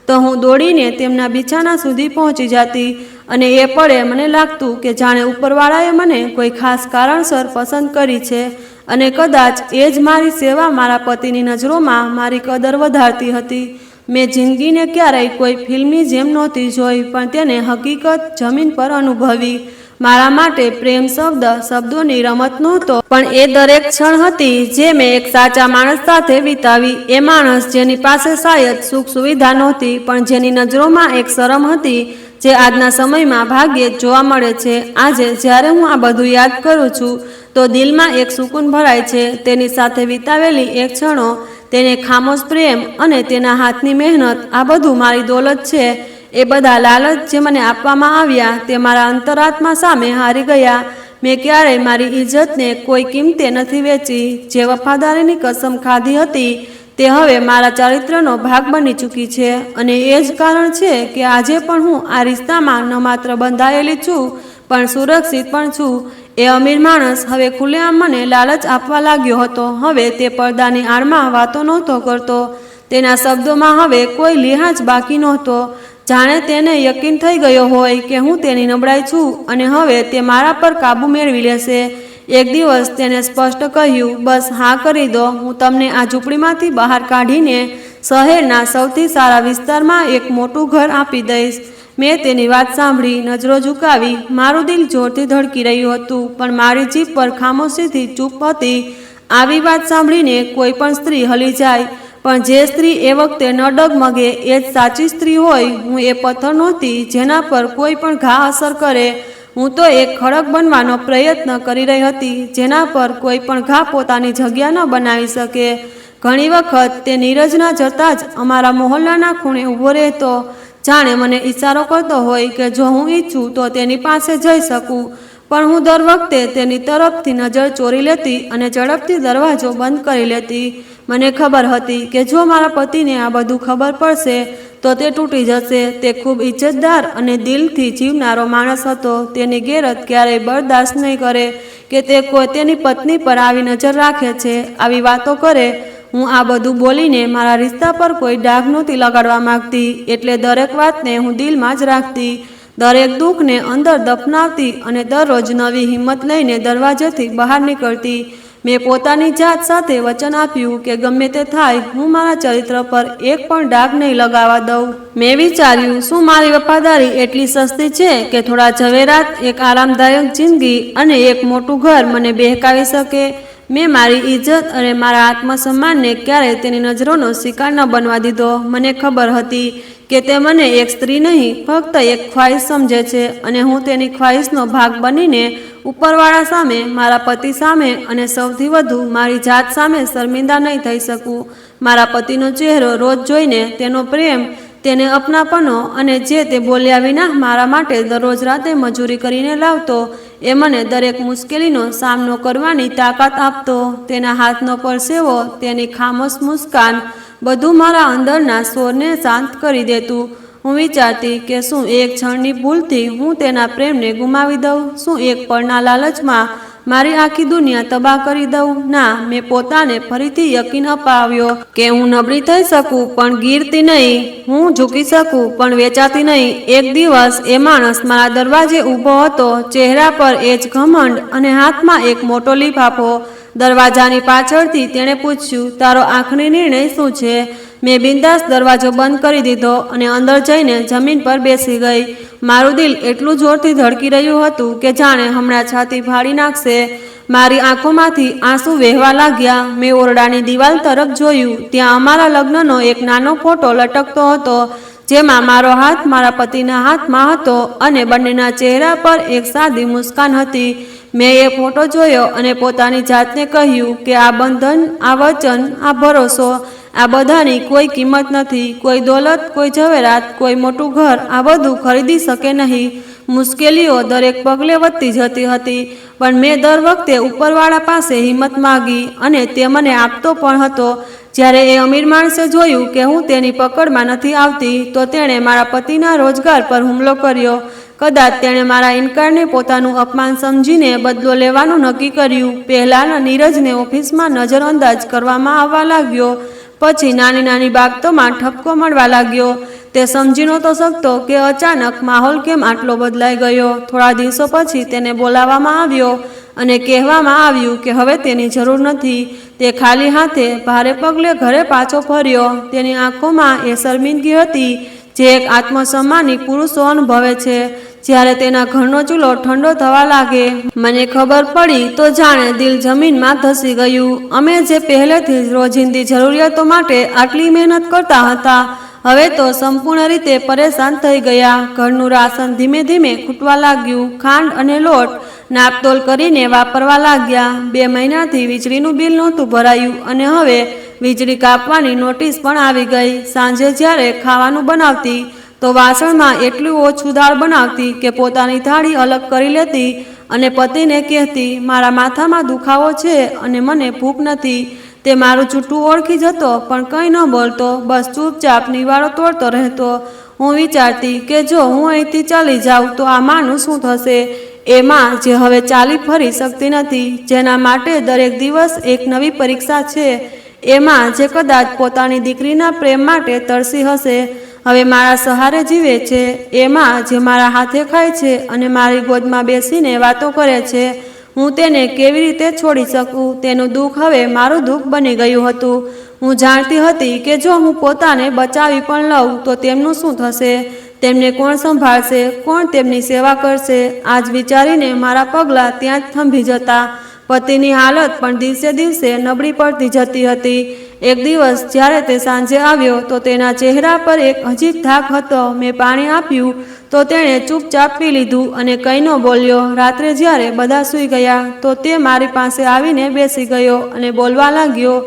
તો હું દોડીને તેમના બિછાના સુધી પહોંચી જતી, અને એ પળે મને લાગતું કે જાણે ઉપરવાળાએ મને કોઈ ખાસ કારણસર પસંદ કરી છે, અને કદાચ એ જ મારી સેવા મારા પતિની નજરોમાં મારી કદર વધારતી હતી. મેં જિંદગીને ક્યારેય કોઈ ફિલ્મની જેમ નહોતી જોઈ, પણ તેને હકીકત જમીન પર અનુભવી. મારા માટે પ્રેમ શબ્દ શબ્દોની રમત નહોતો, પણ એ દરેક ક્ષણ હતી જે મેં એક સાચા માણસ સાથે વિતાવી. એ માણસ જેની પાસે શાયદ સુખ સુવિધા નહોતી, પણ જેની નજરોમાં એક શરમ હતી જે આજના સમયમાં ભાગ્યે જ જોવા મળે છે. આજે જ્યારે હું આ બધું યાદ કરું છું તો દિલમાં એક સુકૂન ભરાય છે. તેની સાથે વિતાવેલી એક ક્ષણો, તેને ખામોશ પ્રેમ અને તેના હાથની મહેનત, આ બધું મારી દોલત છે. એ બધા લાલચ જે મને આપવામાં આવ્યા તે મારા અંતરાત્મા સામે હારી ગયા. મેં ક્યારેય મારી ઇજ્જતને કોઈ કિંમતે નથી વેચી. જે વફાદારીની કસમ ખાધી હતી તે હવે મારા ચારિત્રનો ભાગ બની ચૂકી છે. અને એ જ કારણ છે કે આજે પણ હું આ રિશ્તામાં ન માત્ર બંધાયેલી છું પણ સુરક્ષિત પણ છું. એ અમીર માણસ હવે ખુલ્લેઆમ મને લાલચ આપવા લાગ્યો હતો. હવે તે પડદાની આડમાં વાતો નહોતો કરતો. તેના શબ્દોમાં હવે કોઈ લિહાજ બાકી નહોતો. જાણે તેને યકીન થઈ ગયો હોય કે હું તેની નબળાઈ છું અને હવે તે મારા પર કાબૂ મેળવી લેશે. એક દિવસ તેને સ્પષ્ટ કહ્યું, બસ હા કરી દો, હું તમને આ ઝૂંપડીમાંથી બહાર કાઢીને શહેરના સૌથી સારા વિસ્તારમાં એક મોટું ઘર આપી દઈશ. મેં તેની વાત સાંભળી નજરો ઝુકાવી. મારું દિલ જોરથી ધડકી રહ્યું હતું, પણ મારી જીભ પર ખામોશીથી ચૂપ હતી. આવી વાત સાંભળીને કોઈ પણ સ્ત્રી હલી જાય, પણ જે સ્ત્રી એ વખતે ન ડગમગે એ જ સાચી સ્ત્રી હોય. હું એ પથ્થર નહોતી જેના પર કોઈ પણ ઘા અસર કરે. હું તો એક ખડક બનવાનો પ્રયત્ન કરી રહી હતી જેના પર કોઈ પણ ઘા પોતાની જગ્યા ન બનાવી શકે. ઘણી વખત તે નીરજના જતા જ અમારા મોહલ્લાના ખૂણે ઊભો રહેતો, જાણે મને ઈશારો કરતો હોય કે જો હું ઈચ્છું તો તેની પાસે જઈ શકું. પણ હું દર વખતે તેની તરફથી નજર ચોરી લેતી અને ઝડપથી દરવાજો બંધ કરી લેતી. મને ખબર હતી કે જો મારા પતિને આ બધું ખબર પડશે તો તે તૂટી જશે. તે ખૂબ ઇજ્જતદાર અને દિલથી જીવનારો માણસ હતો. તેની ગેરત ક્યારેય બરદાસ્ત નહીં કરે કે તે કોઈ તેની પત્ની પર આવી નજર રાખે છે, આવી વાતો કરે. હું આ બધું બોલીને મારા રિશ્તા પર કોઈ ડાઘ નહોતી લગાડવા માંગતી, એટલે દરેક વાતને હું દિલમાં જ રાખતી, દરેક દુઃખને અંદર દફનાવતી અને દરરોજ નવી હિંમત લઈને દરવાજેથી બહાર નીકળતી. મેં પોતાની જાત સાથે વચન આપ્યું કે ગમે તે થાય, હું મારા ચરિત્ર પર એક પણ ડાઘ નહીં લગાવવા દઉં. મેં વિચાર્યું, શું મારી વફાદારી એટલી સસ્તી છે કે થોડા ઝવેરાત, એક આરામદાયક જિંદગી અને એક મોટું ઘર મને બહેકાવી શકે? મેં મારી ઇજ્જત અને મારા આત્મસન્માનને ક્યારેય તેની નજરોનો શિકાર ન બનવા દીધો. મને ખબર હતી કે તે મને એક સ્ત્રી નહીં, ફક્ત એક ખ્વાહિશ સમજે છે અને હું તેની ખ્વાહિશનો ભાગ બનીને ઉપરવાળા સામે, મારા પતિ સામે અને સૌથી વધુ મારી જાત સામે શર્મિંદા નહીં થઈ શકું. મારા પતિનો ચહેરો રોજ જોઈને, તેનો પ્રેમ, તેને અપનાપનો અને જે તે બોલ્યા વિના મારા માટે દરરોજ રાતે મજૂરી કરીને લાવતો, એ મને દરેક મુશ્કેલીનો સામનો કરવાની તાકાત આપતો. તેના હાથનો પરસેવો, તેની ખામોશ મુસ્કાન, બધું મારા અંદરના શોરને શાંત કરી દેતું. હું વિચારતી કે શું એક ક્ષણની ભૂલથી હું તેના પ્રેમને ગુમાવી દઉં? શું એક પળના લાલચમાં મારી આખી દુનિયા તબાહ કરી દઉં? ના, મેં પોતાને ફરીથી યકીન અપાવ્યો કે હું નબળી થઈ શકું પણ ગીરતી નહીં, હું ઝૂકી શકું પણ વેચાતી નહીં. એક દિવસ એ માણસ મારા દરવાજે ઊભો હતો, ચહેરા પર એ જ ઘમંડ અને હાથમાં એક મોટો લિફાફો. દરવાજાની પાછળથી તેણે પૂછ્યું, તારો આખરી નિર્ણય શું છે? મેં બિંદાસ દરવાજો બંધ કરી દીધો અને અંદર જઈને જમીન પર બેસી ગઈ. મારું દિલ એટલું જોરથી ધડકી રહ્યું હતું કે જાણે હમણાં છાતી ફાડી નાખશે. મારી આંખોમાંથી આંસુ વહેવા લાગ્યા. મેં ઓરડાની દિવાલ તરફ જોયું. ત્યાં અમારા લગ્નનો એક નાનો ફોટો લટકતો હતો, જેમાં મારો હાથ મારા પતિના હાથમાં હતો અને બંનેના ચહેરા પર એક સાદી મુસ્કાન હતી. મેં એ ફોટો જોયો અને પોતાની જાતને કહ્યું કે આ બંધન, આ વચન, આ ભરોસો, આ બધાની કોઈ કિંમત નથી. કોઈ દોલત, કોઈ ઝવેરાત, કોઈ મોટું ઘર આ બધું ખરીદી શકે નહીં. મુશ્કેલીઓ દરેક પગલે વધતી જતી હતી, પણ મેં દર વખતે ઉપરવાળા પાસે હિંમત માગી અને તે મને આપતો પણ હતો. જ્યારે એ અમીર માણસે જોયું કે હું તેની પકડમાં નથી આવતી તો તેણે મારા પતિના રોજગાર પર હુમલો કર્યો. કદાચ તેણે મારા ઇનકારને પોતાનું અપમાન સમજીને બદલો લેવાનું નક્કી કર્યું. પહેલાં નીરજને ઓફિસમાં નજરઅંદાજ કરવામાં આવવા લાગ્યો, પછી નાની નાની બાબતોમાં ઠપકો મળવા લાગ્યો. તે સમજી નહોતો શકતો કે અચાનક માહોલ કેમ આટલો બદલાઈ ગયો. થોડા દિવસો પછી તેને બોલાવવામાં આવ્યો અને કહેવામાં આવ્યું કે હવે તેની જરૂર નથી. તે ખાલી હાથે ભારે પગલે ઘરે પાછો ફર્યો. તેની આંખોમાં એ શર્મિંદગી હતી જે એક આત્મસન્માની પુરુષો અનુભવે છે. જ્યારે તેના ઘરનો ચૂલો ઠંડો થવા લાગે. મને ખબર પડી તો જાણે દિલ જમીનમાં ધસી ગયું. અમે જે પહેલેથી જ રોજિંદી જરૂરિયાતો માટે આટલી મહેનત કરતા હતા, હવે તો સંપૂર્ણ રીતે પરેશાન થઈ ગયા. ઘરનું રાશન ધીમે ધીમે ખૂટવા લાગ્યું. ખાંડ અને લોટ નાપતોલ કરીને વાપરવા લાગ્યા. 2 મહિનાથી વીજળીનું બિલ નહોતું ભરાયું અને હવે વીજળી કાપવાની નોટિસ પણ આવી ગઈ. સાંજે જ્યારે ખાવાનું બનાવતી તો વાસણમાં એટલું ઓછું દાળ બનાવતી કે પોતાની થાળી અલગ કરી લેતી અને પતિને કહેતી, મારા માથામાં દુખાવો છે અને મને ભૂખ નથી. તે મારું જૂઠું ઓળખી જતો પણ કંઈ ન બોલતો, બસ ચૂપચાપ નિવાળો તોડતો રહેતો. હું વિચારતી કે જો હું અહીંથી ચાલી જાઉં તો આ માનું શું થશે? એ માં જે હવે ચાલી ફરી શકતી નથી, જેના માટે દરેક દિવસ એક નવી પરીક્ષા છે. એ માં જે કદાચ પોતાની દીકરીના પ્રેમ માટે તરસી હશે, હવે મારા સહારે જીવે છે. એ માં જે મારા હાથે ખાય છે અને મારી ગોદમાં બેસીને વાતો કરે છે. હું તેને કેવી રીતે છોડી શકું? તેનું દુઃખ હવે મારું દુઃખ બની ગયું હતું. હું જાણતી હતી કે જો હું પોતાને બચાવી પણ લઉં તો તેમનું શું થશે? તેમને કોણ સંભાળશે? કોણ તેમની સેવા કરશે? આજ વિચારીને મારા પગલાં ત્યાં જ થંભી જતા. પતિની હાલત પણ દિવસે દિવસે નબળી પડતી જતી હતી. એક દિવસ જ્યારે તે સાંજે આવ્યો તો તેના ચહેરા પર એક અજીબ થાક હતો. મેં પાણી આપ્યું તો તેણે ચૂપચાપ પી લીધું અને કંઈ ન બોલ્યો. રાત્રે જ્યારે બધા સૂઈ ગયા તો તે મારી પાસે આવીને બેસી ગયો અને બોલવા લાગ્યો,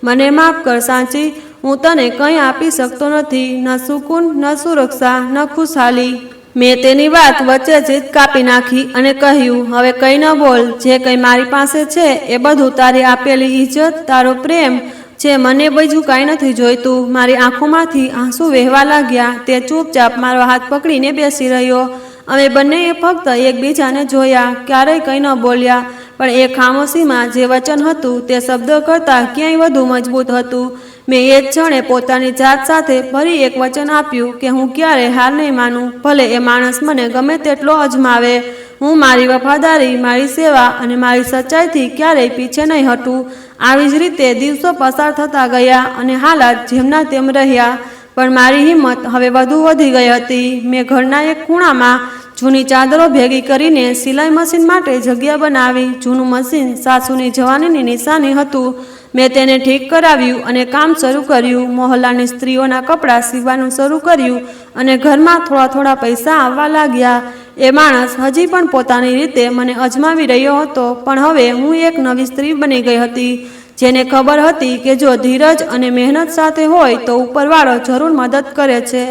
મને માફ કર સાચી, હું તને કંઈ આપી શકતો નથી, ન સુકૂન, ન સુરક્ષા, ન ખુશહાલી. મેં તેની વાત વચ્ચે જ કાપી નાખી અને કહ્યું, હવે કંઈ ન બોલ. જે કંઈ મારી પાસે છે એ બધું તારી આપેલી ઇજ્જત, તારો પ્રેમ છે. મને બીજું કાંઈ નથી જોઈતું. મારી આંખોમાંથી આંસુ વહેવા લાગ્યા. તે ચૂપચાપ મારો હાથ પકડીને બેસી રહ્યો. અમે બંનેએ ફક્ત એકબીજાને જોયા, ક્યારેય કંઈ ન બોલ્યા. પણ એ ખામોશીમાં જે વચન હતું તે શબ્દો કરતાં ક્યાંય વધુ મજબૂત હતું. મેં એ જ ક્ષણે પોતાની જાત સાથે ફરી એક વચન આપ્યું કે હું ક્યારેય હાર નહીં માનું, ભલે એ માણસ મને ગમે તેટલો અજમાવે. હું મારી વફાદારી, મારી સેવા અને મારી સચ્ચાઈથી ક્યારેય પીછે નહીં હટું. આવી જ રીતે દિવસો પસાર થતા ગયા અને હાલાત જેમના તેમ રહ્યા. પણ મારી હિંમત હવે વધુ વધી ગઈ હતી. મેં ઘરના એક ખૂણામાં જૂની ચાદરો ભેગી કરીને સિલાઈ મશીન માટે જગ્યા બનાવી. જૂનું મશીન સાસુની જવાનીની નિશાની હતું. મેં તેને ઠીક કરાવ્યું અને કામ શરૂ કર્યું. મોહલ્લાની સ્ત્રીઓના કપડાં સીવવાનું શરૂ કર્યું અને ઘરમાં થોડા થોડા પૈસા આવવા લાગ્યા. એ માણસ હજી પણ પોતાની રીતે મને અજમાવી રહ્યો હતો, પણ હવે હું એક નવી સ્ત્રી બની ગઈ હતી, જેને ખબર હતી કે જો ધીરજ અને મહેનત સાથે હોય તો ઉપરવાળો જરૂર મદદ કરે છે.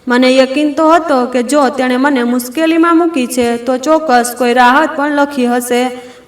મને યકીન તો હતો કે જો તેણે મને મુશ્કેલીમાં મૂકી છે તો ચોક્કસ કોઈ રાહત પણ લખી હશે.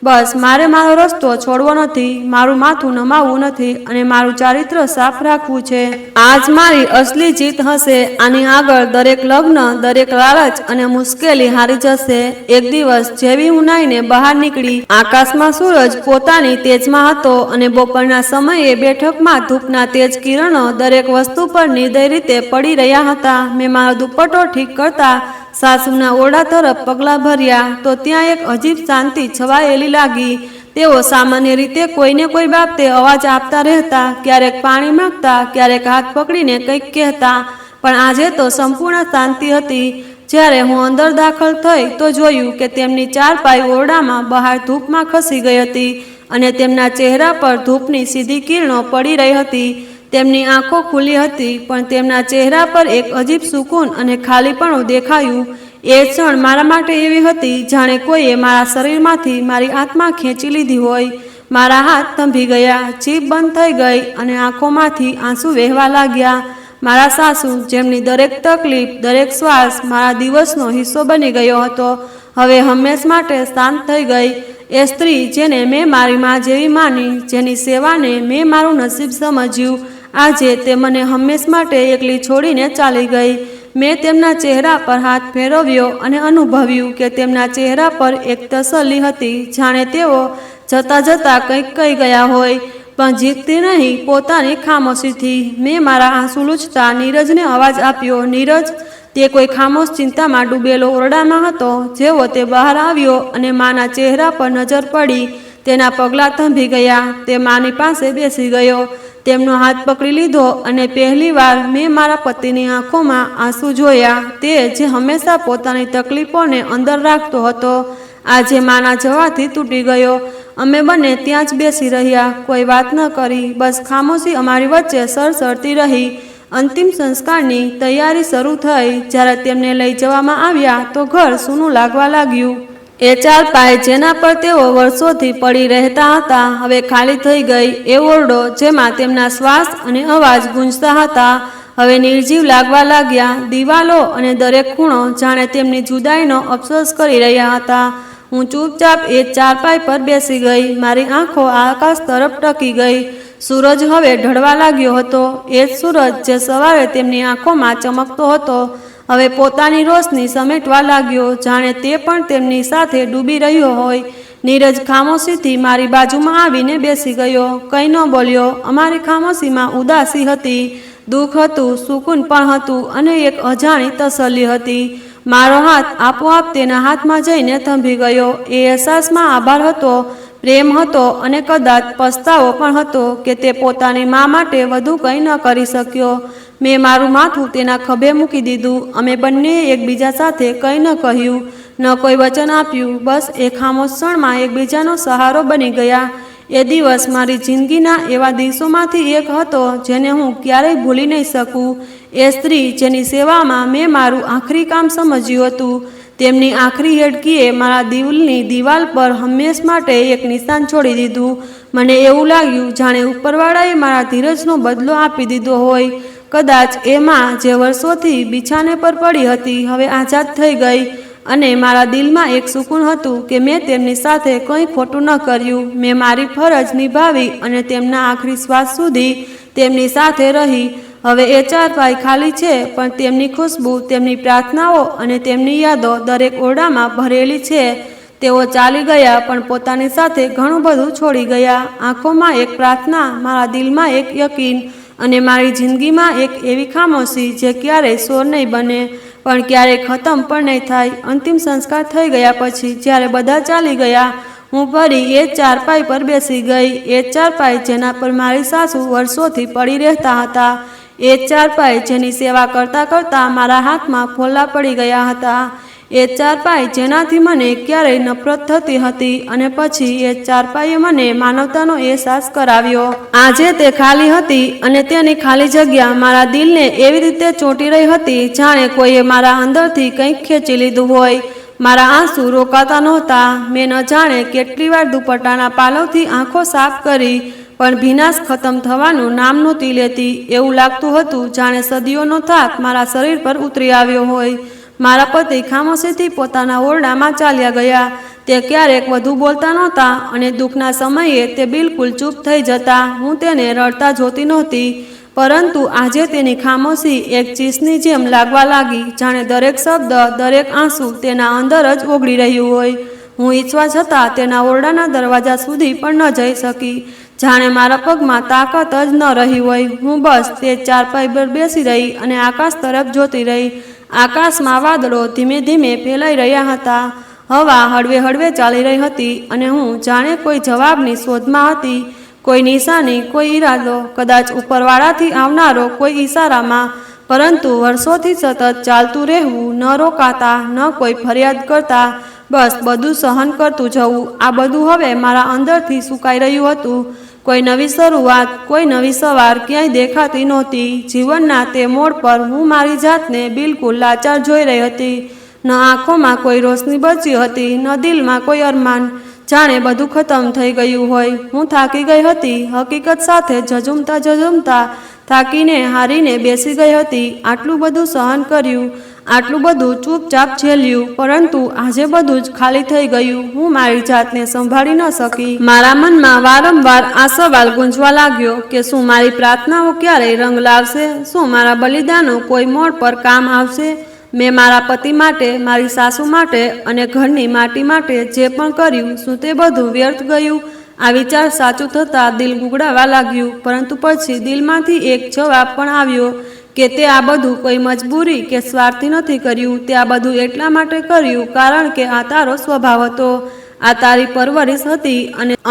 બસ મારે મારો રસ્તો છોડવો નથી, મારું માથું નમાવવું નથી અને મારું ચારિત્ર સાફ રાખવું છે. આજ મારી અસલી જીત હશે. આની આગળ દરેક લગ્ન, દરેક લાલચ અને મુશ્કેલી હારી જશે. એક દિવસ જેવી હું નાઈને બહાર નીકળી, આકાશમાં સૂરજ પોતાની તેજમાં હતો અને બપોરના સમયે બેઠકમાં ધૂપના તેજ કિરણો દરેક વસ્તુ પર નિર્દય રીતે પડી રહ્યા હતા. મેં મારો દુપટ્ટો ઠીક કરતા સાસુના ઓરડા તરફ પગલાં ભર્યા તો ત્યાં એક અજીબ શાંતિ છવાયેલી લાગી. તેઓ સામાન્ય રીતે કોઈને કોઈ બાબતે અવાજ આપતા રહેતા, ક્યારેક પાણી માંગતા, ક્યારેક હાથ પકડીને કંઈક કહેતા, પણ આજે તો સંપૂર્ણ શાંતિ હતી. જ્યારે હું અંદર દાખલ થઈ તો જોયું કે તેમની ચારપાઈ ઓરડામાં બહાર ધૂપમાં ખસી ગઈ હતી અને તેમના ચહેરા પર ધૂપની સીધી કિરણો પડી રહી હતી. તેમની આંખો ખુલ્લી હતી પણ તેમના ચહેરા પર એક અજીબ સુકૂન અને ખાલીપણું દેખાયું. એ ક્ષણ મારા માટે એવી હતી જાણે કોઈએ મારા શરીરમાંથી મારી આત્મા ખેંચી લીધી હોય. મારા હાથ થંભી ગયા, જીભ બંધ થઈ ગઈ અને આંખોમાંથી આંસુ વહેવા લાગ્યા. મારા સાસુ, જેમની દરેક તકલીફ, દરેક શ્વાસ મારા દિવસનો હિસ્સો બની ગયો હતો, હવે હંમેશ માટે શાંત થઈ ગઈ. એ સ્ત્રી જેને મેં મારી માં જેવી માની, જેની સેવાને મેં મારું નસીબ સમજ્યું, આજે તે મને હંમેશ માટે એકલી છોડીને ચાલી ગઈ. મેં તેમના ચહેરા પર હાથ ફેરવ્યો અને અનુભવ્યું કે તેમના ચહેરા પર એક તસલ્લી હતી, જાણે તેઓ જતા જતા કંઈક કહી ગયા હોય, પણ જીતતી નહીં, પોતાની ખામોશીથી. મેં મારા આંસુ લૂછતા નીરજને અવાજ આપ્યો, નીરજ. તે કોઈ ખામોશ ચિંતામાં ડૂબેલો ઓરડામાં હતો. જેવો તે બહાર આવ્યો અને માના ચહેરા પર નજર પડી, તેના પગલાં થંભી ગયા. તે માની પાસે બેસી ગયો. તેમનો હાથ પકડી લીધો અને પહેલીવાર મેં મારા પતિની આંખોમાં આંસુ જોયા. તે જે હંમેશા પોતાની તકલીફોને અંદર રાખતો હતો, આજે માના જવાથી તૂટી ગયો. અમે બંને ત્યાં જ બેસી રહ્યા, કોઈ વાત ન કરી, બસ ખામોશી અમારી વચ્ચે સરસરતી રહી. અંતિમ સંસ્કારની તૈયારી શરૂ થઈ. જ્યારે તેમને લઈ જવામાં આવ્યા તો ઘર સૂનું લાગવા લાગ્યું. એ ચારપાઈ જેના પર તેઓ વર્ષોથી પડી રહેતા હતા હવે ખાલી થઈ ગઈ. એ ઓરડો જેમાં તેમના શ્વાસ અને અવાજ ગૂંજતા હતા હવે નિર્જીવ લાગવા લાગ્યા. દિવાલો અને દરેક ખૂણો જાણે તેમની જુદાઈનો અફસોસ કરી રહ્યા હતા. હું ચૂપચાપ એ ચારપાઈ પર બેસી ગઈ. મારી આંખો આકાશ તરફ ટકી ગઈ. સૂરજ હવે ઢળવા લાગ્યો હતો. એ જ સૂરજ જે સવારે તેમની આંખોમાં ચમકતો હતો હવે પોતાની રોશની સમેટવા લાગ્યો, જાણે તે પણ તેમની સાથે ડૂબી રહ્યો હોય. નીરજ ખામોશીથી મારી બાજુમાં આવીને બેસી ગયો, કંઈ ન બોલ્યો. અમારી ખામોશીમાં ઉદાસી હતી, દુઃખ હતું, સુકૂન પણ હતું અને એક અજાણી તસલ્લી હતી. મારો હાથ આપોઆપ તેના હાથમાં જઈને થંભી ગયો. એ અહેસાસમાં આભાર હતો, પ્રેમ હતો અને કદાચ પસ્તાવો પણ હતો કે તે પોતાની મા માટે વધુ કંઈ ન કરી શક્યો. મેં મારું માથું તેના ખભે મૂકી દીધું. અમે બંનેએ એકબીજા સાથે કંઈ ન કહ્યું, ન કોઈ વચન આપ્યું. બસ એ ખામોશ ક્ષણમાં એકબીજાનો સહારો બની ગયા. એ દિવસ મારી જિંદગીના એવા દિવસોમાંથી એક હતો જેને હું ક્યારેય ભૂલી નહીં શકું. એ સ્ત્રી જેની સેવામાં મેં મારું આખરી કામ સમજ્યું હતું, તેમની આખરી હેડકીએ મારા દિલની દિવાલ પર હંમેશ માટે એક નિશાન છોડી દીધું. મને એવું લાગ્યું જાણે ઉપરવાળાએ મારા ધીરજનો બદલો આપી દીધો હોય. કદાચ એ માં જે વર્ષોથી બિછાને પર પડી હતી હવે આઝાદ થઈ ગઈ અને મારા દિલમાં એક સુકૂન હતું કે મેં તેમની સાથે કંઈ ખોટું ન કર્યું. મેં મારી ફરજ નિભાવી અને તેમના આખરી શ્વાસ સુધી તેમની સાથે રહી. હવે એ ચારપાઈ ખાલી છે પણ તેમની ખુશ્બુ, તેમની પ્રાર્થનાઓ અને તેમની યાદો દરેક ઓરડામાં ભરેલી છે. તેઓ ચાલી ગયા પણ પોતાની સાથે ઘણું બધું છોડી ગયા. આંખોમાં એક પ્રાર્થના, મારા દિલમાં એક યકીન અને મારી જિંદગીમાં એક એવી ખામોશી જે ક્યારેય શોર નહીં બને પણ ક્યારેય ખતમ પણ નહીં થાય. અંતિમ સંસ્કાર થઈ ગયા પછી જ્યારે બધા ચાલી ગયા હું ફરી એ ચારપાઈ પર બેસી ગઈ. એ ચારપાઈ જેના પર મારી સાસુ વર્ષોથી પડી રહેતા હતા, એ ચારપાઈ જેની સેવા કરતાં કરતાં મારા હાથમાં ફોલ્લા પડી ગયા હતા, એ ચારપાઈ જેનાથી મને ક્યારેય નફરત થતી હતી અને પછી એ ચારપાઈએ મને માનવતાનો અહેસાસ કરાવ્યો. આજે તે ખાલી હતી અને તેની ખાલી જગ્યા મારા દિલને એવી રીતે ચોંટી રહી હતી જાણે કોઈએ મારા અંદરથી કંઈક ખેંચી લીધું હોય. મારા આંસુ રોકાતા નહોતા. મેં ન જાણે કેટલી વાર દુપટ્ટાના પાલવથી આંખો સાફ કરી પણ ભીનાશ ખતમ થવાનું નામ નહોતી લેતી. એવું લાગતું હતું જાણે સદીઓનો થાક મારા શરીર પર ઉતરી આવ્યો હોય. મારા પતિ ખામોશીથી પોતાના ઓરડામાં ચાલ્યા ગયા. તે ક્યારેક વધુ બોલતા નહોતા અને દુઃખના સમયે તે બિલકુલ ચૂપ થઈ જતા. હું તેને રડતા જોતી નહોતી પરંતુ આજે તેની ખામોશી એક ચીસની જેમ લાગવા લાગી, જાણે દરેક શબ્દ, દરેક આંસુ તેના અંદર જ ઓગળી રહ્યું હોય. હું ઈચ્છવા છતાં તેના ઓરડાના દરવાજા સુધી પણ ન જઈ શકી, જાણે મારા પગમાં તાકાત જ ન રહી હોય. હું બસ તે ચારપાઈ પર બેસી રહી અને આકાશ તરફ જોતી રહી. આકાશમાં વાદળો ધીમે ધીમે ફેલાઈ રહ્યા હતા. હવા હળવે હળવે ચાલી રહી હતી અને હું જાણે કોઈ જવાબની શોધમાં હતી, કોઈ નિશાની, કોઈ ઈરાદો, કદાચ ઉપરવાળાથી આવનારો કોઈ ઈશારામાં. પરંતુ વર્ષોથી સતત ચાલતું રહેવું, ન રોકાતા, ન કોઈ ફરિયાદ કરતા, બસ બધું સહન કરતું જવું, આ બધું હવે મારા અંદરથી સુકાઈ રહ્યું હતું. કોઈ નવી શરૂઆત, કોઈ નવી સવાર ક્યાંય દેખાતી નહોતી. જીવનના તે મોડ પર હું મારી જાતને બિલકુલ લાચાર જોઈ રહી હતી. ન આંખોમાં કોઈ રોશની બચી હતી, ન દિલમાં કોઈ અરમાન. જાણે બધું ખતમ થઈ ગયું હોય. હું થાકી ગઈ હતી, હકીકત સાથે ઝઝુમતા થાકીને હારીને બેસી ગઈ હતી. આટલું બધું સહન કર્યું, આટલું બધું ચૂપચાપ ઝેલ્યું, પરંતુ આજે બધું જ ખાલી થઈ ગયું. હું મારી જાતને સંભાળી ન શકી. મારા મનમાં વારંવાર આ સવાલ ગુંજવા લાગ્યો કે શું મારી પ્રાર્થનાઓ ક્યારેય રંગ લાવશે? શું મારા બલિદાનો કોઈ મોડ પર કામ આવશે? મેં મારા પતિ માટે, મારી સાસુ માટે અને ઘરની માટી માટે જે પણ કર્યું, શું તે બધું વ્યર્થ ગયું? આ વિચાર સાચું થતાં દિલ ગુગડાવા લાગ્યું. પરંતુ પછી દિલમાંથી એક જવાબ પણ આવ્યો કે તે આ બધું કોઈ મજબૂરી કે સ્વાર્થી નથી કર્યું. તે આ બધું એટલા માટે કર્યું કારણ કે આ તારો સ્વભાવ હતો. આ તારી પરવરિશ હતી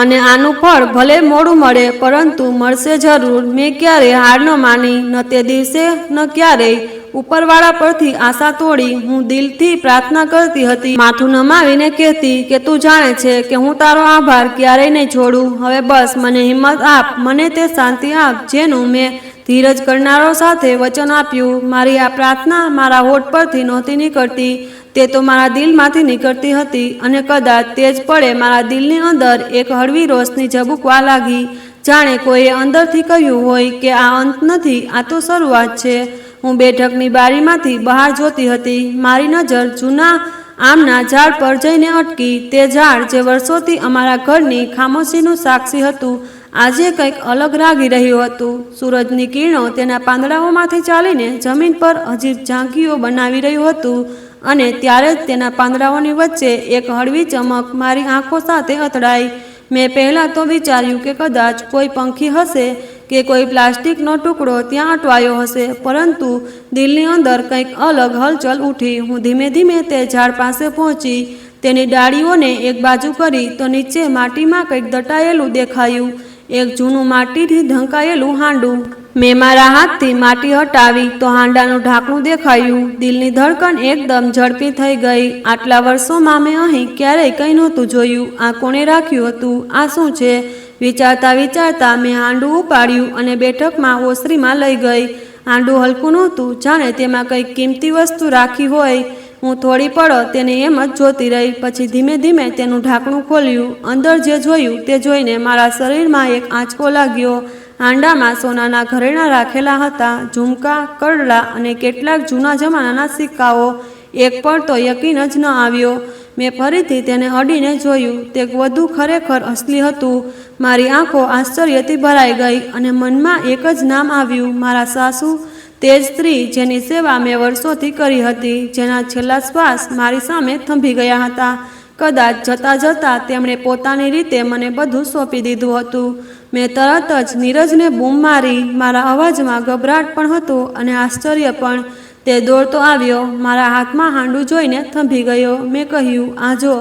અને આનું ફળ ભલે મોડું મળે પરંતુ મળશે જરૂર. મેં ક્યારે હાર ન માની, ન તે દિવસે ન ક્યારેય. ઉપરવાળા પરથી આશા તોડી હું દિલથી પ્રાર્થના કરતી હતી, માથું નમાવીને કહેતી કે તું જાણે છે કે હું તારો આભાર ક્યારેય નહીં છોડું. હવે બસ મને હિંમત આપ, મને તે શાંતિ આપ જેનું મેં ધીરજ કરનારો સાથે વચન આપ્યું. મારી આ પ્રાર્થના મારા હોઠ પરથી નહોતી નીકળતી, તે તો મારા દિલમાંથી નીકળતી હતી અને કદાચ તે જ પડે મારા દિલની અંદર એક હળવી રોશની ઝબૂકવા લાગી, જાણે કોઈએ અંદરથી કહ્યું હોય કે આ અંત નથી, આ તો શરૂઆત છે. હું બેઠકની બારીમાંથી બહાર જોતી હતી. મારી નજર જૂના આમના ઝાડ પર જઈને અટકી. તે ઝાડ જે વર્ષોથી અમારા ઘરની ખામોશીનું સાક્ષી હતું, આજે કંઈક અલગ લાગી રહ્યું હતું. સૂરજની કિરણો તેના પાંદડાઓમાંથી ચાલીને જમીન પર અજીબ ઝાંખીઓ બનાવી રહ્યું હતું અને ત્યારે જ તેના પાંદડાઓની વચ્ચે એક હળવી ચમક મારી આંખો સાથે અથડાઈ. મેં પહેલાં તો વિચાર્યું કે કદાચ કોઈ પંખી હશે કે કોઈ પ્લાસ્ટિકનો ટુકડો ત્યાં અટવાયો હશે, પરંતુ દિલની અંદર કંઈક અલગ હલચલ ઉઠી. હું ધીમે ધીમે તે ઝાડ પાસે પહોંચી. તેની ડાળીઓને એક બાજુ કરી તો નીચે માટીમાં કંઈક દટાયેલું દેખાયું, એક જૂનું માટીથી ઢંકાયેલું હાંડું. મેં મારા હાથથી માટી હટાવી તો હાંડાનું ઢાંકણું દેખાયું. દિલની ધડકન એકદમ ઝડપી થઈ ગઈ. આટલા વર્ષોમાં મેં અહીં ક્યારેય કંઈ નહોતું જોયું. આ કોણે રાખ્યું હતું? આ શું છે? વિચારતા વિચારતા મેં હાંડું ઉપાડ્યું અને બેઠકમાં ઓસરીમાં લઈ ગઈ. હાંડું હલકું નહોતું, જાણે તેમાં કંઈક કિંમતી વસ્તુ રાખી હોય. હું થોડી પળો તેને એમ જ જોતી રહી. પછી ધીમે ધીમે તેનું ઢાંકણું ખોલ્યું. અંદર જે જોયું તે જોઈને મારા શરીરમાં એક આંચકો લાગ્યો. હાંડામાં સોનાના ઘરેણાં રાખેલા હતા, ઝુમકા, કરડલા અને કેટલાક જૂના જમાનાના સિક્કાઓ. એક પણ તો યકીન જ ન આવ્યો. મેં ફરીથી તેને અડીને જોયું. તે વધુ ખરેખર અસલી હતું. મારી આંખો આશ્ચર્યથી ભરાઈ ગઈ અને મનમાં એક જ નામ આવ્યું, મારા સાસુ. તે જ સ્ત્રી જેની સેવા મેં વર્ષોથી કરી હતી, જેના છેલ્લા શ્વાસ મારી સામે થંભી ગયા હતા. કદાચ જતાં જતાં તેમણે પોતાની રીતે મને બધું સોંપી દીધું હતું. મેં તરત જ નીરજને બૂમ મારી. મારા અવાજમાં ગભરાટ પણ હતો અને આશ્ચર્ય પણ. તે દોડતો આવ્યો, મારા હાથમાં હાંડું જોઈને થંભી ગયો. મેં કહ્યું, આ જો,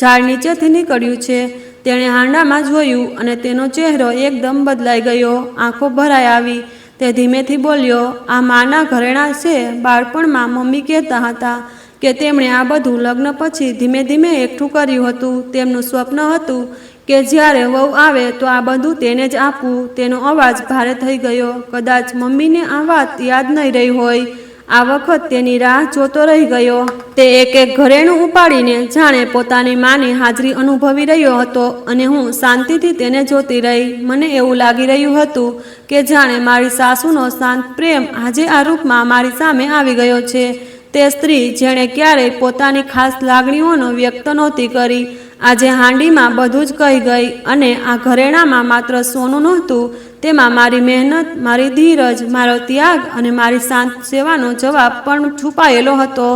ઝાડ નીચેથી નીકળ્યું છે. તેણે હાંડામાં જોયું અને તેનો ચહેરો એકદમ બદલાઈ ગયો. આંખો ભરાઈ આવી. તે ધીમેથી બોલ્યો, આ માના ઘરેણાં છે. બાળપણમાં મમ્મી કહેતા હતા કે તેમણે આ બધું લગ્ન પછી ધીમે ધીમે એકઠું કર્યું હતું. તેમનું સ્વપ્ન હતું કે જ્યારે વહુ આવે તો આ બધું તેને જ આપવું. તેનો અવાજ ભારે થઈ ગયો. કદાચ મમ્મીને આ વાત યાદ નહીં રહી હોય. આ વખત તેની રાહ જોતો રહી ગયો. તે એક એક ઘરેણું ઉપાડીને જાણે પોતાની માની હાજરી અનુભવી રહ્યો હતો અને હું શાંતિથી તેને જોતી રહી. મને એવું લાગી રહ્યું હતું કે જાણે મારી સાસુનો શાંત પ્રેમ આજે આ રૂપમાં મારી સામે આવી ગયો છે. તે સ્ત્રી જેણે ક્યારેય પોતાની ખાસ લાગણીઓનો વ્યક્ત નહોતી કરી, આજે હાંડીમાં બધું જ કહી ગઈ. અને આ ઘરેણામાં માત્ર સોનું નહોતું, તેમાં મારી મહેનત, મારી ધીરજ, મારો ત્યાગ અને મારી શાંત સેવાનો જવાબ પણ છુપાયેલો હતો.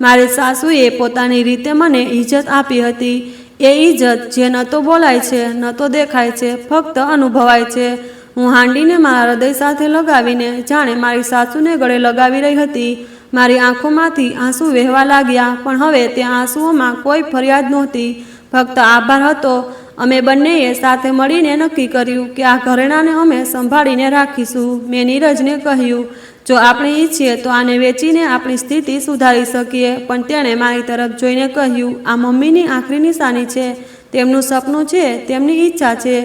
મારી સાસુએ પોતાની રીતે મને ઇજ્જત આપી હતી. એ ઇજ્જત જે ન તો બોલાય છે, ન તો દેખાય છે, ફક્ત અનુભવાય છે. હું હાંડીને મારા હૃદય સાથે લગાવીને જાણે મારી સાસુને ગળે લગાવી રહી હતી. મારી આંખોમાંથી આંસુ વહેવા લાગ્યા, પણ હવે તે આંસુઓમાં કોઈ ફરિયાદ નહોતી, ફક્ત આભાર હતો. અમે બંનેએ સાથે મળીને નક્કી કર્યું કે આ ઘરેણાંને અમે સંભાળીને રાખીશું. મેં નીરજને કહ્યું, જો આપણે ઈચ્છીએ તો આને વેચીને આપણી સ્થિતિ સુધારી શકીએ. પણ તેણે મારી તરફ જોઈને કહ્યું, આ મમ્મીની આખરી નિશાની છે, તેમનું સપનું છે, તેમની ઈચ્છા છે,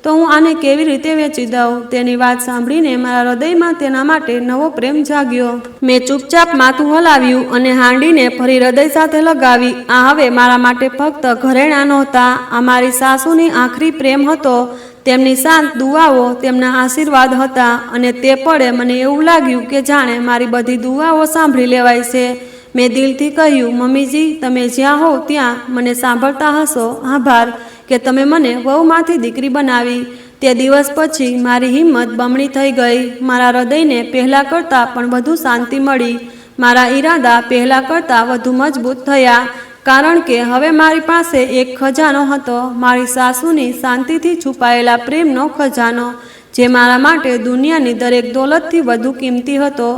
તો હું આને કેવી રીતે વેચી દઉં? તેની વાત સાંભળીને મારા હૃદયમાં તેના માટે નવો પ્રેમ જાગ્યો. મેં ચૂપચાપ માથું હલાવ્યું અને હાંડીને ફરી હૃદય સાથે લગાવી. આ હવે મારા માટે ફક્ત ઘરેણાં નહોતા, આ મારી સાસુની આખરી પ્રેમ હતો. તેમની શાંત દુઆઓ, તેમના આશીર્વાદ હતા. અને તે પળે મને એવું લાગ્યું કે જાણે મારી બધી દુઆઓ સાંભળી લેવાય છે. મેં દિલથી કહ્યું, મમ્મીજી, તમે જ્યાં હોવ ત્યાં મને સાંભળતા હશો. આભાર કે તમે મને વહુમાંથી દીકરી બનાવી. તે દિવસ પછી મારી હિંમત બમણી થઈ ગઈ. મારા હૃદયને પહેલાં કરતાં પણ વધુ શાંતિ મળી. મારા ઈરાદા પહેલાં કરતાં વધુ મજબૂત થયા, કારણ કે હવે મારી પાસે એક ખજાનો હતો, મારી સાસુની શાંતિથી છુપાયેલા પ્રેમનો ખજાનો. જે મારા માટે દુનિયાની દરેક દોલતથી વધુ કિંમતી હતો.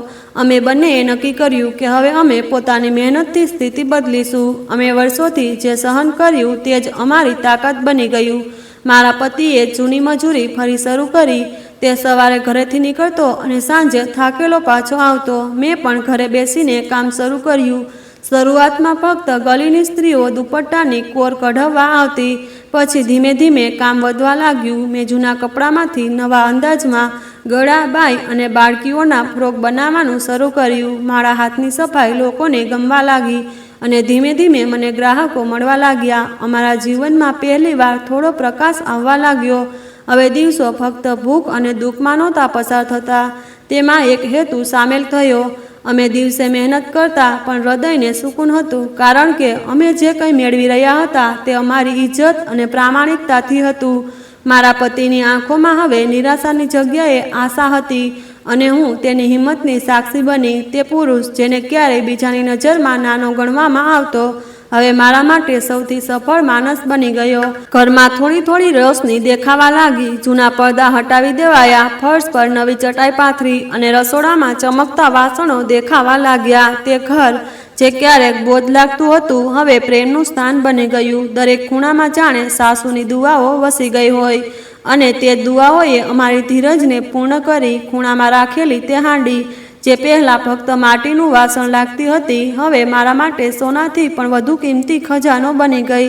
અમે બંનેએ નક્કી કર્યું કે હવે અમે પોતાની મહેનતથી સ્થિતિ બદલીશું. અમે વર્ષોથી જે સહન કર્યું તે જ અમારી તાકાત બની ગયું. મારા પતિએ જૂની મજૂરી ફરી શરૂ કરી. તે સવારે ઘરેથી નીકળતો અને સાંજે થાકેલો પાછો આવતો. મેં પણ ઘરે બેસીને કામ શરૂ કર્યું. શરૂઆતમાં ફક્ત ગલીની સ્ત્રીઓ દુપટ્ટાની કોર કઢાવવા આવતી. પછી ધીમે ધીમે કામ વધવા લાગ્યું. મેં જૂના કપડામાંથી નવા અંદાજમાં ગળા, બાઈ અને બાળકીઓના ફ્રોક બનાવવાનું શરૂ કર્યું. મારા હાથની સફાઈ લોકોને ગમવા લાગી અને ધીમે ધીમે મને ગ્રાહકો મળવા લાગ્યા. અમારા જીવનમાં પહેલીવાર થોડો પ્રકાશ આવવા લાગ્યો. હવે દિવસો ફક્ત ભૂખ અને દુઃખમાં નહોતા પસાર થતા, તેમાં એક હેતુ સામેલ થયો. અમે દિવસે મહેનત કરતા પણ હૃદયને સુકૂન હતું, કારણ કે અમે જે કંઈ મેળવી રહ્યા હતા તે અમારી ઇજ્જત અને પ્રામાણિકતાથી હતું. મારા પતિની આંખોમાં હવે નિરાશાની જગ્યાએ આશા હતી અને હું તેની હિંમતની સાક્ષી બની. તે પુરુષ જેને ક્યારેય બીજાની નજરમાં નાનો ગણવામાં આવતો, હવે મારા માટે સૌથી સફળ માણસ બની ગયો. ઘરમાં થોડી થોડી રોશની દેખાવા લાગી. જૂના પડદા હટાવી દેવાયા, ફર્શ પર નવી ચટાઈ પાથરી અને રસોડામાં ચમકતા વાસણો દેખાવા લાગ્યા. તે ઘર જે ક્યારેક બોજ લાગતું હતું હવે પ્રેમનું સ્થાન બની ગયું. દરેક ખૂણામાં જાણે સાસુની દુઆઓ વસી ગઈ હોય અને તે દુઆઓએ અમારી ધીરજને પૂર્ણ કરી. ખૂણામાં રાખેલી તે હાંડી જે પહેલાં ફક્ત માટીનું વાસણ લાગતી હતી, હવે મારા માટે સોનાથી પણ વધુ કિંમતી ખજાનો બની ગઈ.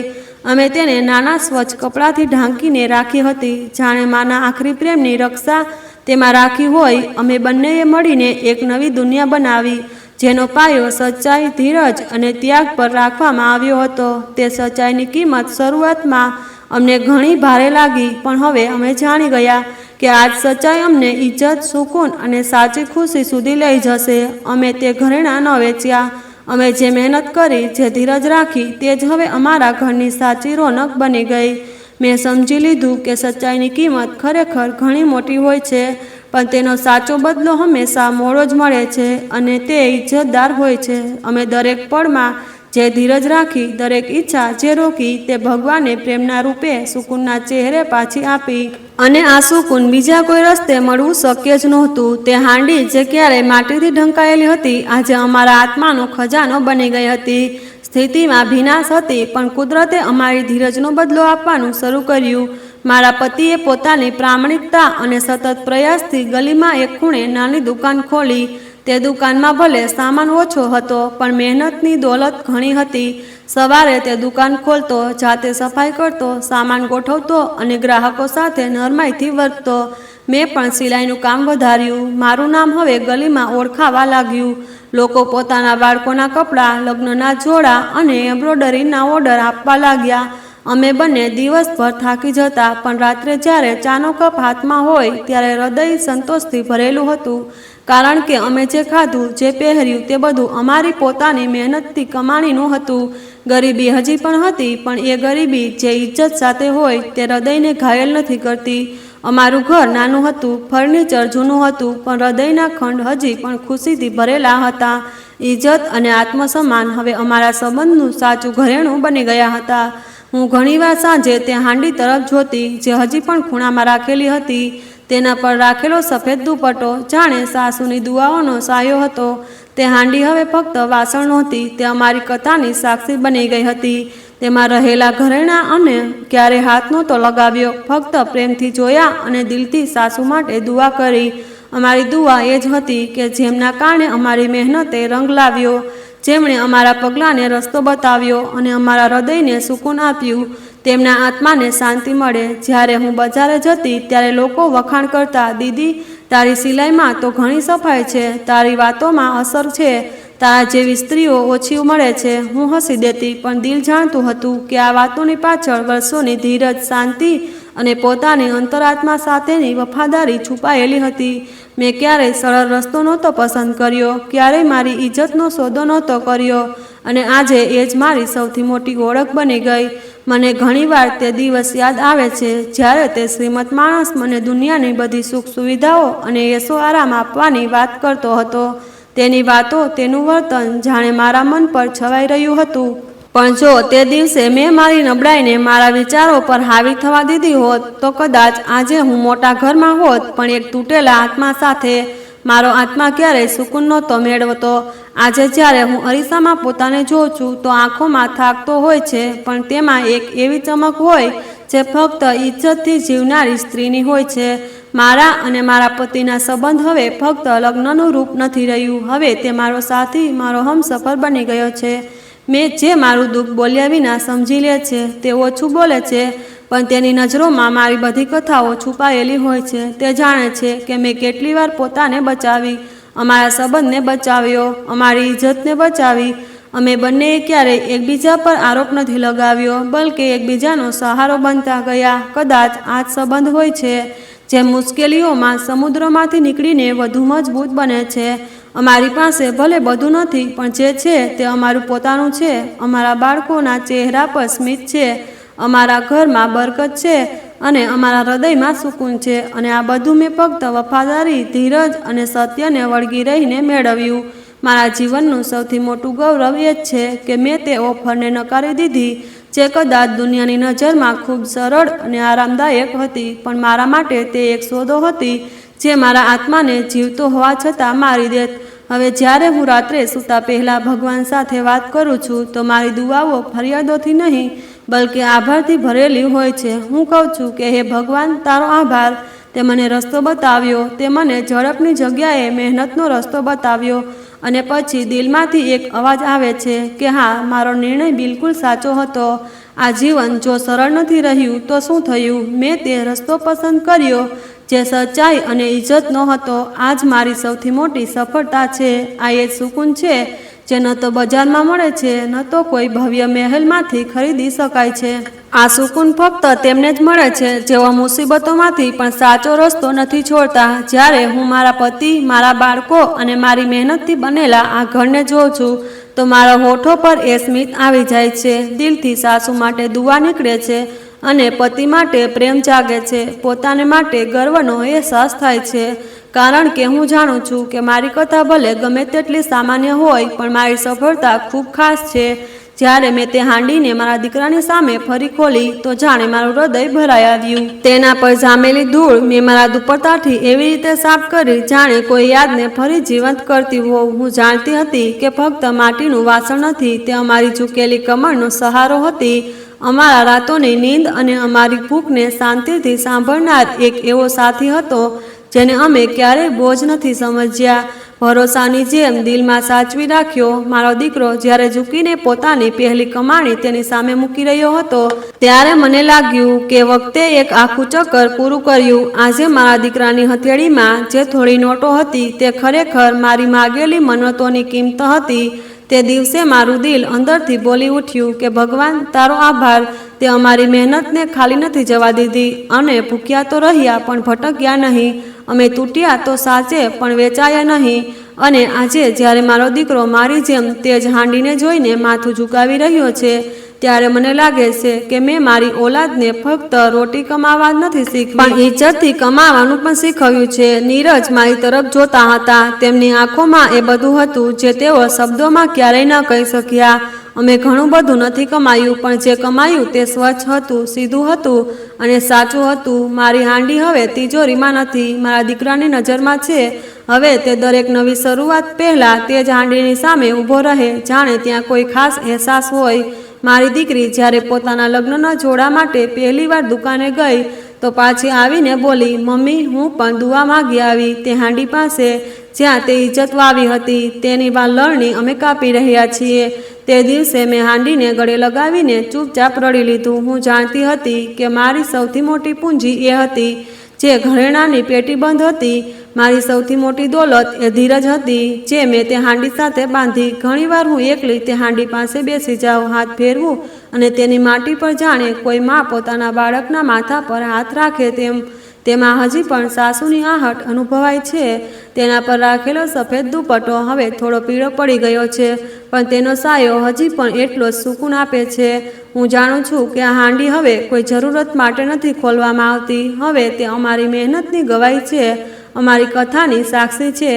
અમે તેને નાના સ્વચ્છ કપડાથી ઢાંકીને રાખી હતી, જાણે માના આખરી પ્રેમની રક્ષા તેમાં રાખી હોય. અમે બંનેએ મળીને એક નવી દુનિયા બનાવી, જેનો પાયો સચ્ચાઈ, ધીરજ અને ત્યાગ પર રાખવામાં આવ્યો હતો. તે સચ્ચાઈની કિંમત શરૂઆતમાં અમને ઘણી ભારે લાગી, પણ હવે અમે જાણી ગયા કે આજ સચ્ચાઈ અમને ઇજ્જત, સુકૂન અને સાચી ખુશી સુધી લઈ જશે. અમે તે ઘરેણાં ન વેચ્યા. અમે જે મહેનત કરી, જે ધીરજ રાખી, તે જ હવે અમારા ઘરની સાચી રોનક બની ગઈ. મેં સમજી લીધું કે સચ્ચાઈની કિંમત ખરેખર ઘણી મોટી હોય છે, પણ તેનો સાચો બદલો હંમેશા મોડો જ મળે છે અને તે ઇજ્જતદાર હોય છે. અમે દરેક પળમાં જે ધીરજ રાખી, દરેક ઈચ્છા જે રોકી, તે ભગવાને પ્રેમના રૂપે સુકૂનના ચહેરે પાછી આપી. અને આ સુકૂન બીજા કોઈ રસ્તે મળવું શક્ય જ નહોતું. તે હાંડી જે ક્યારેય માટીથી ઢંકાયેલી હતી, આજે અમારા આત્માનો ખજાનો બની ગઈ હતી. સ્થિતિમાં ભીનાશ હતી, પણ કુદરતે અમારી ધીરજનો બદલો આપવાનું શરૂ કર્યું. મારા પતિએ પોતાની પ્રામાણિકતા અને સતત પ્રયાસથી ગલીમાં એક ખૂણે નાની દુકાન ખોલી. તે દુકાનમાં ભલે સામાન ઓછો હતો, પણ મહેનતની દોલત ઘણી હતી. સવારે તે દુકાન ખોલતો, જાતે સફાઈ કરતો, સામાન ગોઠવતો અને ગ્રાહકો સાથે નરમાઈથી વર્તતો. મેં પણ સિલાઈનું કામ વધાર્યું. મારું નામ હવે ગલીમાં ઓળખાવા લાગ્યું. લોકો પોતાના બાળકોના કપડાં, લગ્નના જોડા અને એમ્બ્રોઇડરીના ઓર્ડર આપવા લાગ્યા. અમે બંને દિવસભર થાકી જતા, પણ રાત્રે જ્યારે ચાનો કપ હાથમાં હોય ત્યારે હૃદય સંતોષથી ભરેલું હતું, કારણ કે અમે જે ખાધું, જે પહેર્યું તે બધું અમારી પોતાની મહેનતથી કમાણીનું હતું. ગરીબી હજી પણ હતી, પણ એ ગરીબી જે ઇજ્જત સાથે હોય તે હૃદયને ઘાયલ નથી કરતી. અમારું ઘર નાનું હતું, ફર્નિચર જૂનું હતું, પણ હૃદયના ખંડ હજી પણ ખુશીથી ભરેલા હતા. ઇજ્જત અને આત્મસન્માન હવે અમારા સંબંધનું સાચું ઘરેણું બની ગયા હતા. હું ઘણીવાર સાંજે તે હાંડી તરફ જોતી, જે હજી પણ ખૂણામાં રાખેલી હતી. તેના પર રાખેલો સફેદ દુપટ્ટો જાણે સાસુની દુઆઓનો સાયો હતો. તે હાંડી હવે ફક્ત વાસણ નહોતી, તે અમારી કથાની સાક્ષી બની ગઈ હતી. તેમાં રહેલા ઘરેણાં અને ક્યારે હાથ નહોતો લગાવ્યો, ફક્ત પ્રેમથી જોયા અને દિલથી સાસુ માટે દુઆ કરી. અમારી દુઆ એ જ હતી કે જેમના કારણે અમારી મહેનતે રંગ લાવ્યો, જેમણે અમારા પગલાંને રસ્તો બતાવ્યો અને અમારા હૃદયને સુકૂન આપ્યું, તેમના આત્માને શાંતિ મળે. જ્યારે હું બજારે જતી ત્યારે લોકો વખાણ કરતા, દીદી તારી સિલાઈમાં તો ઘણી સફાઈ છે, તારી વાતોમાં અસર છે, તારા જેવી સ્ત્રીઓ ઓછી મળે છે. હું હસી દેતી, પણ દિલ જાણતું હતું કે આ વાતોની પાછળ વર્ષોની ધીરજ, શાંતિ અને પોતાની અંતરાત્મા સાથેની વફાદારી છુપાયેલી હતી. મેં ક્યારેય સરળ રસ્તો નહોતો પસંદ કર્યો, ક્યારેય મારી ઇજ્જતનો સોદો નહોતો કર્યો, અને આજે એ જ મારી સૌથી મોટી ઓળખ બની ગઈ. મને ઘણીવાર તે દિવસ યાદ આવે છે જ્યારે તે શ્રીમંત માણસ મને દુનિયાની બધી સુખ સુવિધાઓ અને એશો આરામ આપવાની વાત કરતો હતો. તેની વાતો, તેનું વર્તન જાણે મારા મન પર છવાઈ રહ્યું હતું. પણ જો તે દિવસે મેં મારી નબળાઈને મારા વિચારો પર હાવી થવા દીધી હોત તો કદાચ આજે હું મોટા ઘરમાં હોત, પણ એક તૂટેલા આત્મા સાથે મારો આત્મા ક્યારેય સુકૂન નહોતો મેળવતો. આજે જ્યારે હું અરીસામાં પોતાને જોઉં છું તો આંખોમાં થાક તો હોય છે, પણ તેમાં એક એવી ચમક હોય જે ફક્ત ઇજ્જતથી જીવનારી સ્ત્રીની હોય છે. મારા અને મારા પતિના સંબંધ હવે ફક્ત લગ્નનું રૂપ નથી રહ્યું, હવે તે મારો સાથી, મારો હમસફર બની ગયો છે. મેં જે મારું દુઃખ બોલ્યા વિના સમજી લે છે તે ઓછું બોલે છે, પણ તેની નજરોમાં મારી બધી કથાઓ છુપાયેલી હોય છે. તે જાણે છે કે મેં કેટલી વાર પોતાને બચાવી, અમારા સંબંધને બચાવ્યો, અમારી ઇજ્જતને બચાવી. અમે બંનેએ ક્યારેય એકબીજા પર આરોપ નથી લગાવ્યો, બલકે એકબીજાનો સહારો બનતા ગયા. કદાચ આ જ સંબંધ હોય છે જે મુશ્કેલીઓમાં સમુદ્રમાંથી નીકળીને વધુ મજબૂત બને છે. અમારી પાસે ભલે બધું નથી, પણ જે છે તે અમારું પોતાનું છે. અમારા બાળકોના ચહેરા પર સ્મિત છે, અમારા ઘરમાં બરકત છે અને અમારા હૃદયમાં સુકૂન છે. અને આ બધું મેં ફક્ત વફાદારી, ધીરજ અને સત્યને વળગી રહીને મેળવ્યું. મારા જીવનનું સૌથી મોટું ગૌરવ એ જ છે કે મેં તે ઓફરને નકારી દીધી જે કદાચ દુનિયાની નજરમાં ખૂબ સરળ અને આરામદાયક હતી, પણ મારા માટે તે એક સોદો હતી જે મારા આત્માને જીવતો હોવા છતાં મારી દેત. હવે જ્યારે હું રાત્રે સૂતા પહેલાં ભગવાન સાથે વાત કરું છું તો મારી દુઆઓ ફરિયાદોથી નહીં બલકે આભારથી ભરેલી હોય છે. હું કહું છું કે હે ભગવાન, તારો આભાર. તે મને રસ્તો બતાવ્યો, તે મને ઝડપની જગ્યાએ મહેનતનો રસ્તો બતાવ્યો. અને પછી દિલમાંથી એક અવાજ આવે છે કે હા, મારો નિર્ણય બિલકુલ સાચો હતો. આ જીવન જો સરળ નથી રહ્યું તો શું થયું? મેં તે રસ્તો પસંદ કર્યો જે સચ્ચાઈ અને ઇજ્જતનો હતો. આ જ મારી સૌથી મોટી સફળતા છે. આ એ જ સુકૂન છે જે ન તો બજારમાં મળે છે, ન તો કોઈ ભવ્ય મહેલમાંથી ખરીદી શકાય છે. આ સુકૂન ફક્ત તેમને જ મળે છે જેઓ મુસીબતોમાંથી પણ સાચો રસ્તો નથી છોડતા. જ્યારે હું મારા પતિ, મારા બાળકો અને મારી મહેનતથી બનેલા આ ઘરને જોઉં છું તો મારા હોઠો પર એ સ્મિત આવી જાય છે. દિલથી સાસુ માટે દુઆ નીકળે છે અને પતિ માટે પ્રેમ જાગે છે. પોતાને માટે ગર્વનો અહેસાસ થાય છે, કારણ કે હું જાણું છું કે મારી કથા ભલે ગમે તેટલી સામાન્ય હોય, પણ મારી સફળતા ખૂબ ખાસ છે. જ્યારે મેં તે હાંડીને મારા દીકરાની સામે ફરી ખોલી તો જાણે મારું હૃદય ભરાઈ આવ્યું. તેના પર જામેલી ધૂળ મેં મારા દુપટ્ટાથી એવી રીતે સાફ કરી જાણે કોઈ યાદને ફરી જીવંત કરતી હોઉં. હું જાણતી હતી કે ફક્ત માટીનું વાસણ નથી, તે અમારી ઝૂકેલી કમરનો સહારો હતી, અમારા રાતોની નીંદ અને અમારી ભૂખને શાંતિથી સાંભળનાર એક એવો સાથી હતો જેને અમે ક્યારેય બોજ નથી સમજ્યા. ભરોસાની જેમ દિલમાં સાચવી રાખ્યો. મારો દીકરો જ્યારે ઝૂકીને પોતાની પહેલી કમાણી તેની સામે મૂકી રહ્યો હતો ત્યારે મને લાગ્યું કે વખતે એક આખું ચક્કર પૂરું કર્યું. આજે મારા દીકરાની હથેળીમાં જે થોડી નોટો હતી તે ખરેખર મારી માગેલી મન્નતોની કિંમત હતી. તે દિવસે મારું દિલ અંદરથી બોલી ઉઠ્યું કે ભગવાન, તારો આભાર. તે અમારી મહેનતને ખાલી નથી જવા દીધી. અને ભૂખ્યા તો રહ્યા પણ ભટક્યા નહીં. અમે તૂટ્યા તો સાચે પણ વેચાયા નહીં. અને આજે જ્યારે મારો દીકરો મારી જેમ તે જ હાંડીને જોઈને માથું ઝુકાવી રહ્યો છે ત્યારે મને લાગે છે કે મેં મારી ઓલાદને ફક્ત રોટી કમાવા નથી શીખવી, પણ ઇજ્જતથી કમાવાનું પણ શીખવ્યું છે. નીરજ મારી તરફ જોતા હતા. તેમની આંખોમાં એ બધું હતું જે તેઓ શબ્દોમાં ક્યારેય ન કહી શક્યા. અમે ઘણું બધું નથી કમાયું, પણ જે કમાયું તે સ્વચ્છ હતું, સીધું હતું અને સાચું હતું. મારી હાંડી હવે તિજોરીમાં નથી, મારા દીકરાની નજરમાં છે. હવે તે દરેક નવી શરૂઆત પહેલાં તે જ હાંડીની સામે ઊભો રહે, જાણે ત્યાં કોઈ ખાસ અહેસાસ હોય. મારી દીકરી જ્યારે પોતાના લગ્નના જોડા માટે પહેલીવાર દુકાને ગઈ તો પાછી આવીને બોલી, મમ્મી, હું પણ દુઆ માગી આવી તે હાંડી પાસે જ્યાં તે ઇજ્જત વાવી હતી. તેની લણણી અમે કાપી રહ્યા છીએ. તે દિવસે મેં હાંડીને ગળે લગાવીને ચૂપચાપ રડી લીધું. હું જાણતી હતી કે મારી સૌથી મોટી પૂંજી એ હતી જે ઘરેણાની પેટી બંધ હતી. મારી સૌથી મોટી દોલત એ ધીરજ હતી જે મેં તે હાંડી સાથે બાંધી. ઘણીવાર હું એકલી તે હાંડી પાસે બેસી જાઉં, હાથ ફેરવું અને તેની માટી પર જાણે કોઈ માં પોતાના બાળકના માથા પર હાથ રાખે તેમ. તેમાં હજી પણ સાસુની આહટ અનુભવાય છે. તેના પર રાખેલો સફેદ દુપટ્ટો હવે થોડો પીળો પડી ગયો છે, પણ તેનો સાયો હજી પણ એટલો જ સુકૂન આપે છે. હું જાણું છું કે આ હાંડી હવે કોઈ જરૂરત માટે નથી ખોલવામાં આવતી. હવે તે અમારી મહેનતની ગવાહી છે, અમારી કથાની સાક્ષી છે.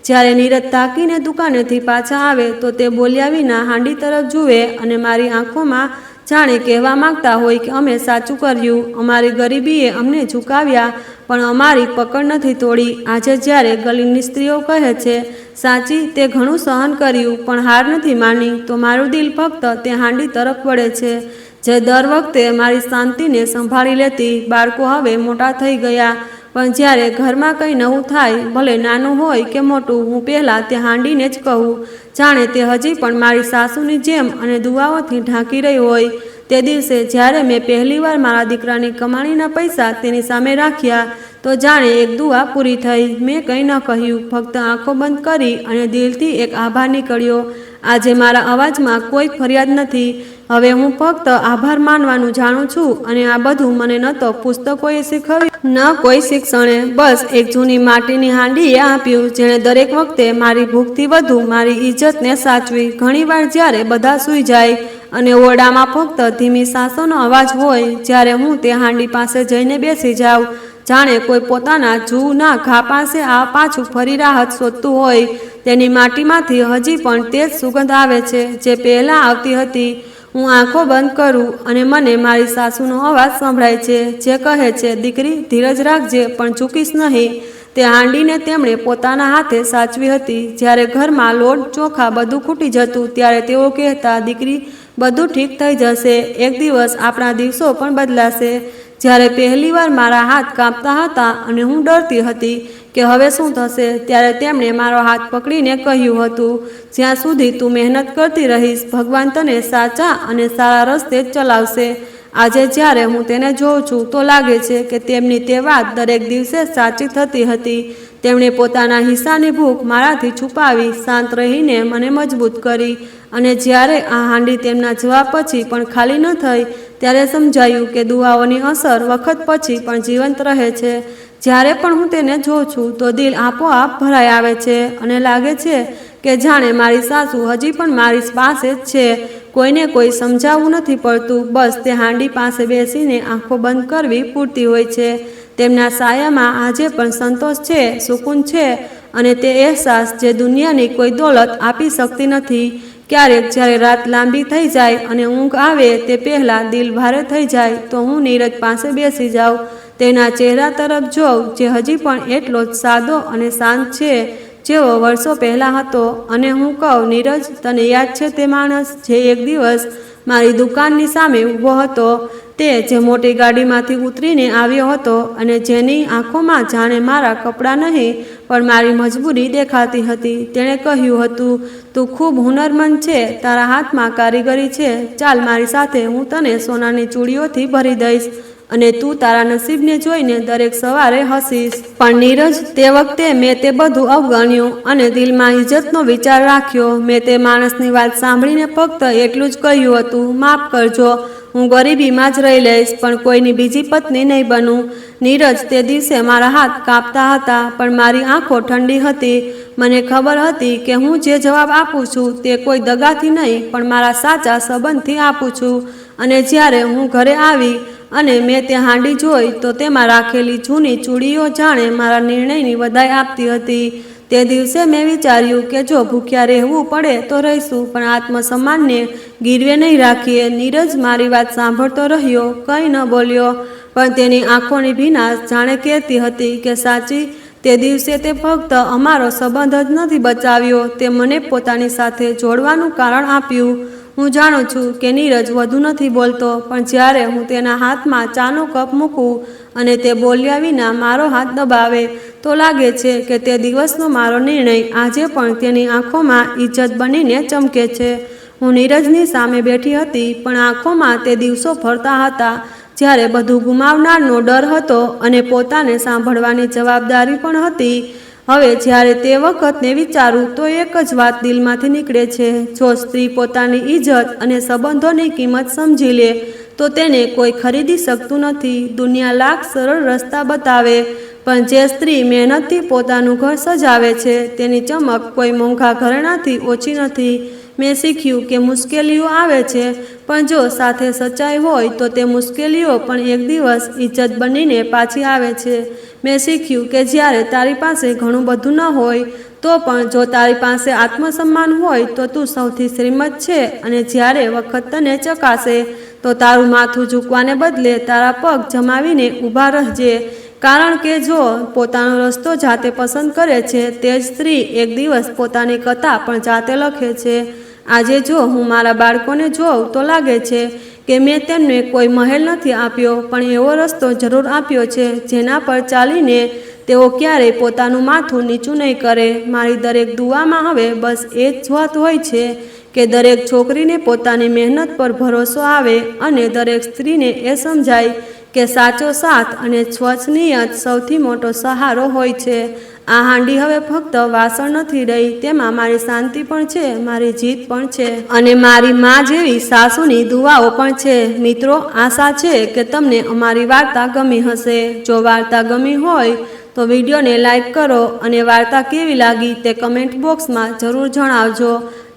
જ્યારે નીરજ તાકીને દુકાનેથી પાછા આવે તો તે બોલ્યા વિના હાંડી તરફ જુએ અને મારી આંખોમાં જાણે કહેવા માંગતા હોય કે અમે સાચું કર્યું, અમારી ગરીબીએ અમને ઝુકાવ્યા પણ અમારી પકડ નથી તોડી. આજે જ્યારે ગલીની સ્ત્રીઓ કહે છે સાચી તે ઘણું સહન કર્યું પણ હાર નથી માની, તો મારું દિલ ફક્ત તે હાંડી તરફ વળે છે જે દર વખતે મારી શાંતિને સંભાળી લેતી. બાળકો હવે મોટા થઈ ગયા પણ જ્યારે ઘરમાં કંઈ નવું થાય, ભલે નાનું હોય કે મોટું, હું પહેલાં તે હાંડીને જ કહું, જાણે તે હજી પણ મારી સાસુની જેમ અને દુઆઓથી ઢાંકી રહી હોય. તે દિવસે જ્યારે મેં પહેલીવાર મારા દીકરાની કમાણીના પૈસા તેની સામે રાખ્યા તો જાણે એક દુઆ પૂરી થઈ. મેં કંઈ ન કહ્યું, ફક્ત આંખો બંધ કરી અને દિલથી એક આભાર નીકળ્યો. આજે મારા અવાજમાં કોઈ ફરિયાદ નથી. હવે હું ફક્ત આભાર માનવાનું જાણું છું અને આ બધું મને ન તો પુસ્તકોએ શીખવ્યું ન કોઈ શિક્ષણે, બસ એક જૂની માટીની હાંડીએ આપ્યું જેણે દરેક વખતે મારી ભૂખથી વધુ મારી ઇજ્જતને સાચવી. ઘણીવાર જ્યારે બધા સૂઈ જાય અને ઓરડામાં ફક્ત ધીમી સાસોનો અવાજ હોય, જ્યારે હું તે હાંડી પાસે જઈને બેસી જાઉં, જાણે કોઈ પોતાના જૂના ઘા પાસે આ પાછું ફરી રાહત શોધતું હોય. તેની માટીમાંથી હજી પણ તે જ સુગંધ આવે છે જે પહેલાં આવતી હતી. હું આંખો બંધ કરું અને મને મારી સાસુનો અવાજ સંભળાય છે જે કહે છે દીકરી ધીરજ રાખજે પણ ચૂકીશ નહીં. તે હાંડીને તેમણે પોતાના હાથે સાચવી હતી. જ્યારે ઘરમાં લોટ ચોખા બધું ખૂટી જતું ત્યારે તેઓ કહેતા દીકરી બધું ઠીક થઈ જશે, એક દિવસ આપણા દિવસો પણ બદલાશે. જ્યારે પહેલીવાર મારા હાથ કાંપતા હતા અને હું ડરતી હતી કે હવે શું થશે, ત્યારે તેમણે મારો હાથ પકડીને કહ્યું હતું જ્યાં સુધી તું મહેનત કરતી રહીશ ભગવાન તને સાચા અને સારા રસ્તે જ ચલાવશે. આજે જ્યારે હું તેને જોઉં છું તો લાગે છે કે તેમની તે વાત દરેક દિવસે સાચી થતી હતી. તેમણે પોતાના હિસ્સાની ભૂખ મારાથી છુપાવી, શાંત રહીને મને મજબૂત કરી. અને જ્યારે આ હાંડી તેમના જવાબ પછી પણ ખાલી ન થઈ ત્યારે સમજાયું કે દુઆઓની અસર વખત પછી પણ જીવંત રહે છે. જ્યારે પણ હું તેને જોઉં છું તો દિલ આપોઆપ ભરાઈ આવે છે અને લાગે છે કે જાણે મારી સાસુ હજી પણ મારી પાસે જ છે. કોઈને કોઈ સમજાવવું નથી પડતું, બસ તે હાંડી પાસે બેસીને આંખો બંધ કરવી પૂરતી હોય છે. તેમના સાયામાં આજે પણ સંતોષ છે, સુકૂન છે અને તે અહેસાસ જે દુનિયાની કોઈ દોલત આપી શકતી નથી. ક્યારેક જ્યારે રાત લાંબી થઈ જાય અને ઊંઘ આવે તે પહેલાં દિલ ભારે થઈ જાય તો હું નીરજ પાસે બેસી જાઉં, તેના ચહેરા તરફ જોઉં જે હજી પણ એટલો જ સાદો અને શાંત છે જેવો વર્ષો પહેલાં હતો અને હું કહું નીરજ તને યાદ છે તે માણસ જે એક દિવસ મારી દુકાનની સામે ઊભો હતો, તે જે મોટી ગાડીમાંથી ઉતરીને આવ્યો હતો અને જેની આંખોમાં જાણે મારા કપડાં નહીં પણ મારી મજબૂરી દેખાતી હતી. તેણે કહ્યું હતું તું ખૂબ હુનરમંદ છે, તારા હાથમાં કારીગરી છે, ચાલ મારી સાથે, હું તને સોનાની ચૂડીઓથી ભરી દઈશ અને તું તારા નસીબને જોઈને દરેક સવારે હસીશ. પણ નીરજ તે વખતે મેં તે બધું અવગણ્યું અને દિલમાં ઇજ્જતનો વિચાર રાખ્યો. મેં તે માણસની વાત સાંભળીને ફક્ત એટલું જ કહ્યું હતું માફ કરજો, હું ગરીબીમાં જ રહી લઈશ પણ કોઈની બીજી પત્ની નહીં બનું. નીરજ તે દિવસે મારા હાથ કાંપતા હતા પણ મારી આંખો ઠંડી હતી. મને ખબર હતી કે હું જે જવાબ આપું છું તે કોઈ દગાથી નહીં પણ મારા સાચા સંબંધથી આપું છું. અને જ્યારે હું ઘરે આવી અને મેં તે હાંડી જોઈ તો તેમાં રાખેલી જૂની ચૂડીઓ જાણે મારા નિર્ણયની વધાઈ આપતી હતી. તે દિવસે મેં વિચાર્યું કે જો ભૂખ્યા રહેવું પડે તો રહીશું પણ આત્મસન્માનને ગીરવે નહીં રાખીએ. નીરજ મારી વાત સાંભળતો રહ્યો, કંઈ ન બોલ્યો પણ તેની આંખોની ભીનાશ જાણે કહેતી હતી કે સાચી તે દિવસે તે ફક્ત અમારો સંબંધ જ નથી બચાવ્યો, તે મને પોતાની સાથે જોડવાનું કારણ આપ્યું. હું જાણું છું કે નીરજ વધુ નથી બોલતો પણ જ્યારે હું તેના હાથમાં ચાનો કપ મૂકું અને તે બોલ્યા વિના મારો હાથ દબાવે તો લાગે છે કે તે દિવસનો મારો નિર્ણય આજે પણ તેની આંખોમાં ઇજ્જત બનીને ચમકે છે. હું નીરજની સામે બેઠી હતી પણ આંખોમાં તે દિવસો ફરતા હતા જ્યારે બધું ગુમાવનારનો ડર હતો અને પોતાને સાંભળવાની જવાબદારી પણ હતી. હવે જ્યારે તે વખતને વિચારું તો એક જ વાત દિલમાંથી નીકળે છે, જો સ્ત્રી પોતાની ઇજ્જત અને સંબંધોની કિંમત સમજી લે તો તેને કોઈ ખરીદી શકતું નથી. દુનિયા લાખ સરળ રસ્તા બતાવે પણ જે સ્ત્રી મહેનતથી પોતાનું ઘર સજાવે છે તેની ચમક કોઈ મોંઘા ઘરેણાથી ઓછી નથી. મેં શીખ્યું કે મુશ્કેલીઓ આવે છે પણ જો સાથે સચ્ચાઈ હોય તો તે મુશ્કેલીઓ પણ એક દિવસ ઇજ્જત બનીને પાછી આવે છે. મેં શીખ્યું કે જ્યારે તારી પાસે ઘણું બધું ન હોય તો પણ જો તારી પાસે આત્મસન્માન હોય તો તું સૌથી શ્રીમંત છે, અને જ્યારે વખત તને ચકાસે તો તારું માથું ઝૂકવાને બદલે તારા પગ જમાવીને ઊભા રહેજે. કારણ કે જો પોતાનો રસ્તો જાતે પસંદ કરે છે તે જ સ્ત્રી એક દિવસ પોતાની કથા પણ જાતે લખે છે. આજે જો હું મારા બાળકોને જોઉં તો લાગે છે કે મેં તેમને કોઈ મહેલ નથી આપ્યો, પણ એવો રસ્તો જરૂર આપ્યો છે જેના પર ચાલીને તેઓ ક્યારેય પોતાનું માથું નીચું નહીં કરે. મારી દરેક દુઆમાં હવે બસ એ જ વાત હોય છે કે દરેક છોકરીને પોતાની મહેનત પર ભરોસો આવે અને દરેક સ્ત્રીને એ સમજાય કે સાચો સાથ અને સ્વચ્છ નિયત સૌથી મોટો સહારો હોય છે. આ હાંડી હવે ફક્ત વાસણ નથી રહી, તેમાં મારી શાંતિ પણ છે, મારી જીત પણ છે અને મારી માં જેવી સાસુની દુઆઓ પણ છે. મિત્રો, આશા છે કે તમને અમારી વાર્તા ગમી હશે. જો વાર્તા ગમી હોય તો વિડીયોને લાઈક કરો અને વાર્તા કેવી લાગી તે કમેન્ટ બોક્સમાં જરૂર જણાવજો.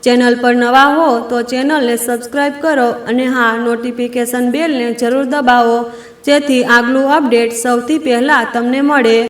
ચેનલ પર નવા હો તો ચેનલને સબસ્ક્રાઈબ કરો અને હા, નોટિફિકેશન બેલને જરૂર દબાવો જેથી આગલું અપડેટ સૌથી પહેલાં તમને મળે.